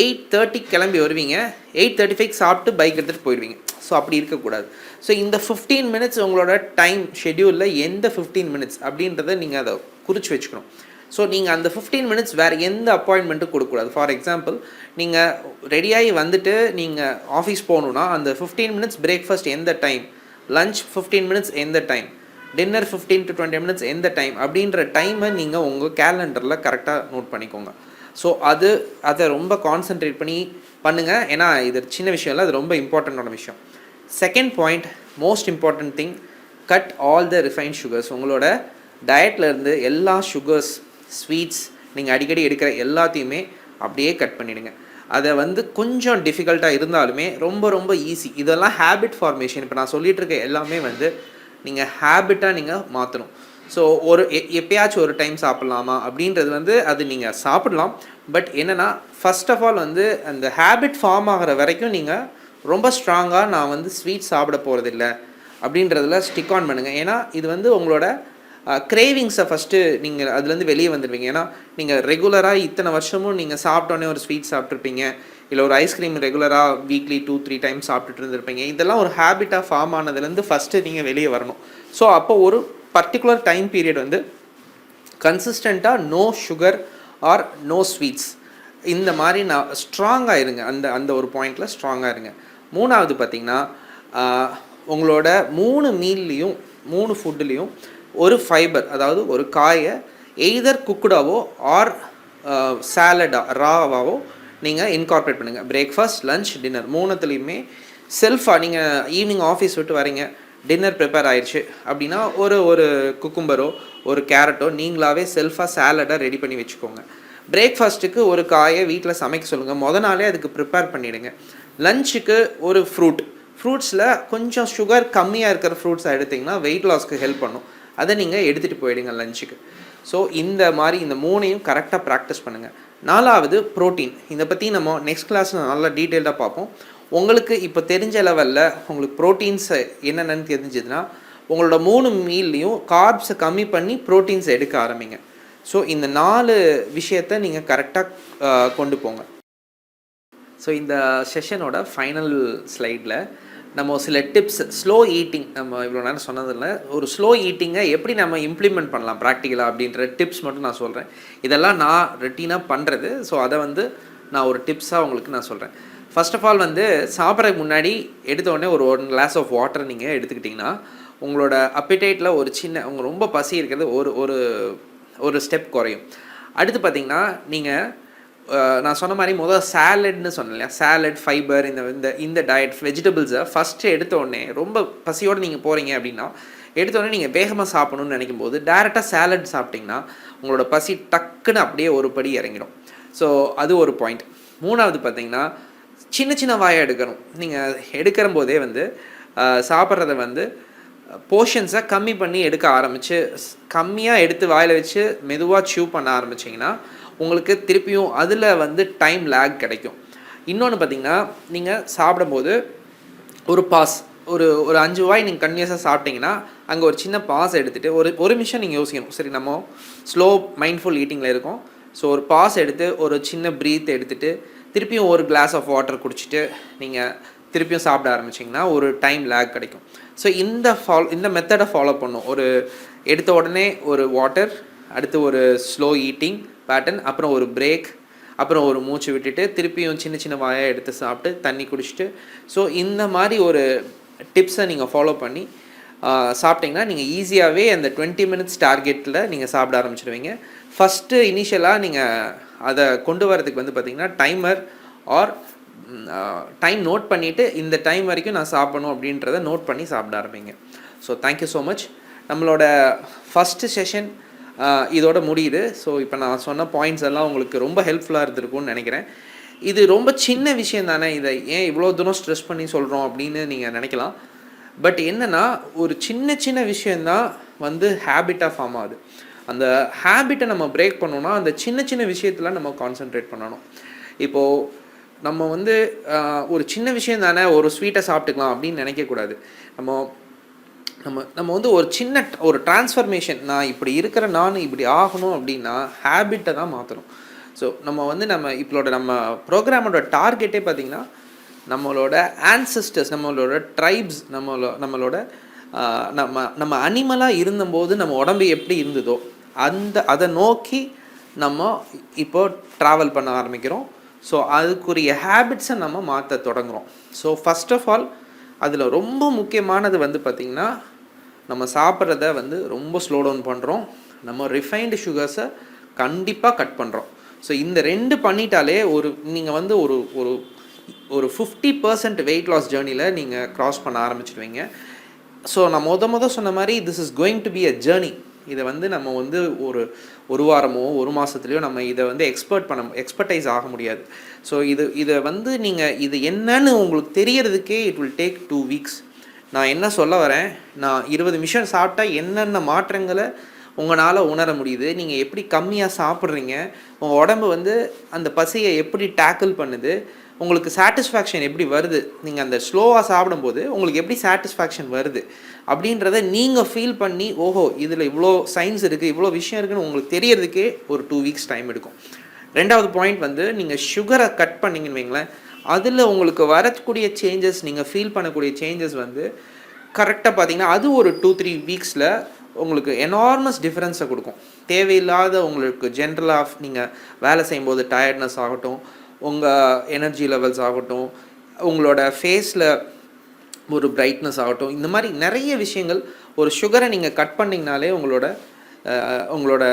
8:30 கிளம்பி வருவீங்க, 8:35 சாப்பிட்டு பைக் எடுத்துகிட்டு போயிடுவீங்க. ஸோ அப்படி இருக்கக்கூடாது. ஸோ இந்த 15 minutes உங்களோட டைம் ஷெட்யூலில் எந்த 15 minutes அப்படின்றத நீங்கள் அதை குறித்து வச்சுக்கணும். ஸோ நீங்கள் அந்த 15 minutes வேறு எந்த அப்பாயின்மெண்ட்டும் கொடுக்கக்கூடாது. ஃபார் எக்ஸாம்பிள், நீங்கள் ரெடியாகி வந்துட்டு நீங்கள் ஆஃபீஸ் போகணுன்னா அந்த 15 minutes பிரேக்ஃபாஸ்ட் எந்த டைம், லஞ்ச் 15 minutes எந்த டைம், டின்னர் 15 to 20 minutes எந்த டைம் அப்படின்ற டைமை நீங்கள் உங்கள் கேலண்டரில் கரெக்டாக நோட் பண்ணிக்கோங்க. ஸோ அதை ரொம்ப கான்சென்ட்ரேட் பண்ணி பண்ணுங்கள். ஏன்னா இது சின்ன விஷயம் இல்லை, அது ரொம்ப இம்பார்ட்டண்ட்டான விஷயம். Second point, most important thing, cut all the refined sugars. உங்களோட டயட்லேருந்து எல்லா சுகர்ஸ், ஸ்வீட்ஸ், நீங்கள் அடிக்கடி எடுக்கிற எல்லாத்தையுமே அப்படியே கட் பண்ணிவிடுங்க. அதை வந்து கொஞ்சம் டிஃபிகல்ட்டாக இருந்தாலுமே ரொம்ப ஈஸி. இதெல்லாம் ஹேபிட் ஃபார்மேஷன். இப்போ நான் சொல்லிகிட்டு இருக்க எல்லாமே வந்து நீங்கள் ஹேபிட்டாக நீங்கள் மாற்றணும். ஸோ எப்பயாச்சும் ஒரு டைம் சாப்பிட்லாமா அப்படின்றது வந்து அது நீங்கள் சாப்பிடலாம். பட் என்னென்னா, ஃபஸ்ட் ஆஃப் ஆல் வந்து அந்த ஹேபிட் ஃபார்ம் ஆகிற வரைக்கும் நீங்கள் ரொம்ப ஸ்ட்ராங்காக நான் வந்து ஸ்வீட் சாப்பிட போகிறதில்ல அப்படின்றதில் ஸ்டிக் ஆன் பண்ணுங்கள். ஏன்னா இது வந்து உங்களோட கிரேவிங்ஸை ஃபஸ்ட்டு நீங்கள் அதுலேருந்து வெளியே வந்துடுவீங்க. ஏன்னா நீங்கள் ரெகுலராக இத்தனை வருஷமும் நீங்கள் சாப்பிட்டோன்னே ஒரு ஸ்வீட் சாப்பிட்ருப்பீங்க, இல்லை ஒரு ஐஸ்கிரீம் ரெகுலராக வீக்லி 2-3 times சாப்பிட்டுட்டு இருந்திருப்பீங்க. இதெல்லாம் ஒரு ஹேபிட்டாக ஃபார்ம் ஆனதுலேருந்து ஃபஸ்ட்டு நீங்கள் வெளியே வரணும். ஸோ அப்போ ஒரு பர்டிகுலர் டைம் பீரியட் வந்து கன்சிஸ்டண்ட்டாக no sugar or no sweets, இந்த மாதிரி நான் ஸ்ட்ராங்காக இருங்க. அந்த ஒரு பாயிண்டில் ஸ்ட்ராங்காக இருங்க. மூணாவது பார்த்திங்கன்னா உங்களோட 3 மீல்லையும் 3 ஃபுட்டுலேயும் ஒரு ஃபைபர், அதாவது ஒரு காயை எய்தர் குக்குடாவோ ஆர் ராவாவோ நீங்கள் இன்கார்பரேட் பண்ணுங்கள். பிரேக்ஃபாஸ்ட், லன்ச், டின்னர் மூணுத்துலேயுமே செல்ஃபாக நீங்கள் ஈவினிங் ஆஃபீஸ் விட்டு வரீங்க, டின்னர் ப்ரிப்பேர் ஆயிடுச்சு அப்படின்னா ஒரு குக்கும்பரோ ஒரு கேரட்டோ நீங்களாகவே செல்ஃபாக சாலடாக ரெடி பண்ணி வச்சுக்கோங்க. பிரேக்ஃபாஸ்ட்டுக்கு ஒரு காயை வீட்டில் சமைக்க சொல்லுங்கள், நாளே அதுக்கு ப்ரிப்பேர் பண்ணிவிடுங்க. லஞ்சுக்கு ஒரு ஃப்ரூட்ஸில் கொஞ்சம் சுகர் கம்மியாக இருக்கிற ஃப்ரூட்ஸை எடுத்திங்கன்னா வெயிட் லாஸ்க்கு ஹெல்ப் பண்ணும், அதை நீங்கள் எடுத்துகிட்டு போயிடுங்க லஞ்சுக்கு. ஸோ இந்த மாதிரி இந்த 3ஐயும் கரெக்டாக ப்ராக்டிஸ் பண்ணுங்கள். 4வது ப்ரோட்டீன். இதை பற்றி நம்ம நெக்ஸ்ட் கிளாஸில் நல்லா டீட்டெயில்டாக பார்ப்போம். உங்களுக்கு இப்போ தெரிஞ்ச லெவலில் உங்களுக்கு ப்ரோட்டீன்ஸ் என்னென்னு தெரிஞ்சதுன்னா உங்களோட 3 மீல்லையும் கார்ப்ஸை கம்மி பண்ணி ப்ரோட்டீன்ஸ் எடுக்க ஆரம்பிங்க. ஸோ இந்த 4 விஷயத்தை நீங்கள் கரெக்டாக கொண்டு போங்க. ஸோ இந்த செஷனோட ஃபைனல் ஸ்லைடில் நம்ம சில டிப்ஸ், ஸ்லோ ஈட்டிங், நம்ம இவ்வளோ நேரம் சொன்னதில்ல, ஒரு ஸ்லோ ஈட்டிங்கை எப்படி நம்ம இம்ப்ளிமெண்ட் பண்ணலாம் ப்ராக்டிக்கலாக அப்படின்ற டிப்ஸ் மட்டும் நான் சொல்கிறேன். இதெல்லாம் நான் ரொட்டீனாக பண்ணுறது. ஸோ அதை வந்து நான் ஒரு டிப்ஸாக உங்களுக்கு நான் சொல்கிறேன். ஃபர்ஸ்ட் ஆஃப் ஆல் வந்து சாப்பிட்றதுக்கு முன்னாடி எடுத்தோடனே ஒரு 1 கிளாஸ் ஆஃப் வாட்டர் நீங்கள் எடுத்துக்கிட்டிங்கன்னா உங்களோட அப்படைட்டில் ஒரு சின்ன உங்களுக்கு ரொம்ப பசி இருக்கிறது ஒரு ஒரு ஸ்டெப் குறையும். அடுத்து பார்த்திங்கன்னா நீங்கள் நான் சொன்ன மாதிரி சாலட்னு சொன்னேன் இல்லையா, சாலட், ஃபைபர், இந்த டயட் வெஜிடபிள்ஸை ஃபஸ்ட்டு எடுத்தோடனே ரொம்ப பசியோடு நீங்கள் போகிறீங்க அப்படின்னா எடுத்தோடனே நீங்கள் வேகமாக சாப்பிடணும்னு நினைக்கும் போது டேரெக்டாக சாலட் சாப்பிட்டிங்கன்னா உங்களோட பசி டக்குன்னு அப்படியே ஒரு படி இறங்கிடும். ஸோ அது ஒரு பாயிண்ட். 3வது பார்த்திங்கன்னா சின்ன சின்ன வாயை எடுக்கணும். நீங்கள் எடுக்கிற போதே வந்து சாப்பிட்றத வந்து போர்ஷன்ஸை கம்மி பண்ணி எடுக்க ஆரம்பித்து கம்மியாக எடுத்து வாயில் வச்சு மெதுவாக ச்சியூ பண்ண ஆரம்பிச்சிங்கன்னா உங்களுக்கு திருப்பியும் அதில் வந்து டைம் லேக் கிடைக்கும். இன்னொன்று பார்த்திங்கன்னா நீங்கள் சாப்பிடும்போது ஒரு பாஸ், ஒரு 5 வாய் நீங்கள் கன்டினியூஸாக சாப்பிட்டிங்கன்னா அங்கே ஒரு சின்ன பாஸ் எடுத்துகிட்டு ஒரு நிமிஷம் நீங்கள் யோசிக்கணும். சரி, நம்ம ஸ்லோ மைண்ட்ஃபுல் ஈட்டிங்கில் இருக்கோம். ஸோ ஒரு பாஸ் எடுத்து ஒரு சின்ன ப்ரீத் எடுத்துகிட்டு திருப்பியும் ஒரு கிளாஸ் ஆஃப் வாட்டர் குடிச்சிட்டு நீங்கள் திருப்பியும் சாப்பிட ஆரம்பிச்சிங்கன்னா ஒரு டைம் லேக் கிடைக்கும். ஸோ இந்த மெத்தடை ஃபாலோ பண்ணும். ஒரு எடுத்த உடனே ஒரு வாட்டர், அடுத்து ஒரு ஸ்லோ ஈட்டிங் பேட்டர்ன், அப்புறம் ஒரு பிரேக், அப்புறம் ஒரு மூச்சு விட்டுட்டு திருப்பியும் சின்ன சின்ன வாயாக எடுத்து சாப்பிட்டு தண்ணி குடிச்சிட்டு. ஸோ இந்த மாதிரி ஒரு டிப்ஸை நீங்கள் ஃபாலோ பண்ணி சாப்பிட்டிங்கன்னா நீங்கள் ஈஸியாகவே அந்த 20 மினிட்ஸ் டார்கெட்டில் நீங்கள் சாப்பிட ஆரம்பிச்சிடுவீங்க. ஃபஸ்ட்டு இனிஷியலாக நீங்கள் அதை கொண்டு வரதுக்கு வந்து பார்த்திங்கன்னா டைமர் ஆர் டைம் நோட் பண்ணிவிட்டு இந்த டைம் வரைக்கும் நான் சாப்பிடணும் அப்படின்றத நோட் பண்ணி சாப்பிட ஆரம்பிங்க. So thank you so much. நம்மளோட ஃபஸ்ட்டு செஷன் இதோட முடியுது. ஸோ இப்போ நான் சொன்ன பாயிண்ட்ஸ் எல்லாம் உங்களுக்கு ரொம்ப ஹெல்ப்ஃபுல்லாக இருந்திருக்கும்னு நினைக்கிறேன். இது ரொம்ப சின்ன விஷயம் தானே, இதை ஏன் இவ்வளோ தூரம் ஸ்ட்ரெஸ் பண்ணி சொல்கிறோம் அப்படின்னு நீங்கள் நினைக்கலாம். பட் என்னென்னா ஒரு சின்ன சின்ன விஷயந்தான் வந்து ஹேபிட்டாக ஃபார்ம் ஆகுது. அந்த ஹேபிட்டை நம்ம பிரேக் பண்ணோன்னா அந்த சின்ன சின்ன விஷயத்தில் நம்ம கான்சென்ட்ரேட் பண்ணணும். இப்போது நம்ம வந்து ஒரு சின்ன விஷயம் தானே, ஒரு ஸ்வீட்டை சாப்பிட்டுக்கலாம் அப்படின்னு நினைக்கக்கூடாது. நம்ம வந்து ஒரு சின்ன ஒரு டிரான்ஸ்ஃபர்மேஷன், நான் இப்படி இருக்கிற நான் இப்படி ஆகணும் அப்படின்னா ஹேபிட்டை தான் மாற்றணும். ஸோ நம்ம ப்ரோக்ராமோட டார்கெட்டே பார்த்திங்கன்னா நம்மளோட ஆன்செஸ்டர்ஸ், நம்மளோட ட்ரைப்ஸ், நம்மளோட நம்ம அனிமலாக இருந்தபோது நம்ம உடம்பு எப்படி இருந்ததோ அதை நோக்கி நம்ம இப்போ ட்ராவல் பண்ண ஆரம்பிக்கிறோம். ஸோ அதுக்குரிய ஹேபிட்ஸை நம்ம மாற்ற தொடங்குகிறோம். ஸோ ஃபஸ்ட் ஆஃப் ஆல் அதில் ரொம்ப முக்கியமானது வந்து பார்த்திங்கன்னா நம்ம சாப்பிட்றத வந்து ரொம்ப ஸ்லோ டவுன் பண்ணுறோம். நம்ம ரிஃபைன்டு சுகர்ஸை கண்டிப்பாக கட் பண்ணுறோம். ஸோ இந்த 2 பண்ணிட்டாலே நீங்கள் வந்து ஒரு 50% வெயிட் லாஸ் ஜேர்னியில் நீங்கள் க்ராஸ் பண்ண ஆரம்பிச்சிடுவீங்க. ஸோ நான் சொன்ன மாதிரி this is going to be a journey. இதை வந்து நம்ம வந்து ஒரு வாரமோ ஒரு மாதத்துலையோ நம்ம இதை வந்து எக்ஸ்பர்டைஸ் ஆக முடியாது. ஸோ இதை வந்து நீங்கள் இது என்னன்னு உங்களுக்கு தெரியறதுக்கே இட் வில் டேக் 2 வீக்ஸ். நான் என்ன சொல்ல வரேன், நான் 20 நிமிஷம் சாப்பிட்டா என்னென்ன மாற்றங்களை உங்களால் உணர முடியுது, நீங்கள் எப்படி கம்மியாக சாப்பிட்றீங்க, உங்கள் உடம்பு வந்து அந்த பசியை எப்படி டேக்கிள் பண்ணுது, உங்களுக்கு சாட்டிஸ்ஃபேக்ஷன் எப்படி வருது, நீங்கள் அந்த ஸ்லோவாக சாப்பிடும்போது உங்களுக்கு எப்படி சாட்டிஸ்ஃபேக்ஷன் வருது அப்படின்றத நீங்கள் ஃபீல் பண்ணி ஓஹோ இதில் இவ்வளோ சயின்ஸ் இருக்குது, இவ்வளோ விஷயம் இருக்குதுன்னு உங்களுக்கு தெரியறதுக்கே ஒரு 2 வீக்ஸ் டைம் எடுக்கும். 2வது பாயிண்ட் வந்து நீங்கள் சுகரை கட் பண்ணிங்கன்னு வைங்களேன், அதில் உங்களுக்கு வரக்கூடிய சேஞ்சஸ், நீங்கள் ஃபீல் பண்ணக்கூடிய சேஞ்சஸ் வந்து கரெக்டாக பார்த்தீங்கன்னா அது ஒரு 2-3 வீக்ஸில் உங்களுக்கு எனார்மஸ் டிஃப்ரென்ஸை கொடுக்கும். தேவையில்லாத உங்களுக்கு ஜென்ரலாக நீங்கள் வேலை செய்யும்போது டயர்ட்னஸ் ஆகட்டும், உங்கள் எனர்ஜி லெவல்ஸ் ஆகட்டும், உங்களோட ஃபேஸில் ஒரு பிரைட்னஸ் ஆகட்டும், இந்த மாதிரி நிறைய விஷயங்கள். ஒரு சுகரை நீங்கள் கட் பண்ணிங்கனாலே உங்களோட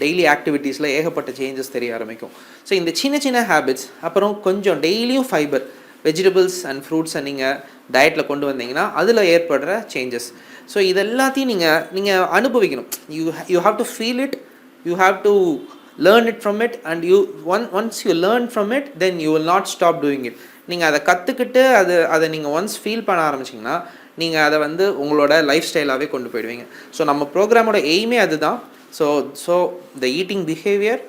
டெய்லி ஆக்டிவிட்டீஸில் ஏகப்பட்ட சேஞ்சஸ் தெரிய ஆரம்பிக்கும். ஸோ இந்த சின்ன சின்ன ஹேபிட்ஸ், அப்புறம் கொஞ்சம் டெய்லியும் ஃபைபர், வெஜிடபிள்ஸ் அண்ட் ஃப்ரூட்ஸை நீங்கள் டயட்டில் கொண்டு வந்தீங்கன்னா அதில் ஏற்படுற சேஞ்சஸ். ஸோ இது எல்லாத்தையும் நீங்கள் அனுபவிக்கணும். You have to feel it, you have to learn it from it, and once you learn from it, then you will not stop doing it. நீங்கள் அதை கற்றுக்கிட்டு அதை நீங்கள் ஒன்ஸ் ஃபீல் பண்ண ஆரம்பிச்சிங்கன்னா நீங்கள் அதை உங்களோட லைஃப் ஸ்டைலாகவே கொண்டு போயிடுவீங்க. ஸோ நம்ம ப்ரோக்ராமோட எய்மே அதுதான். So the eating behaviour,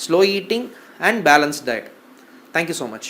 slow eating and balanced diet. Thank you so much.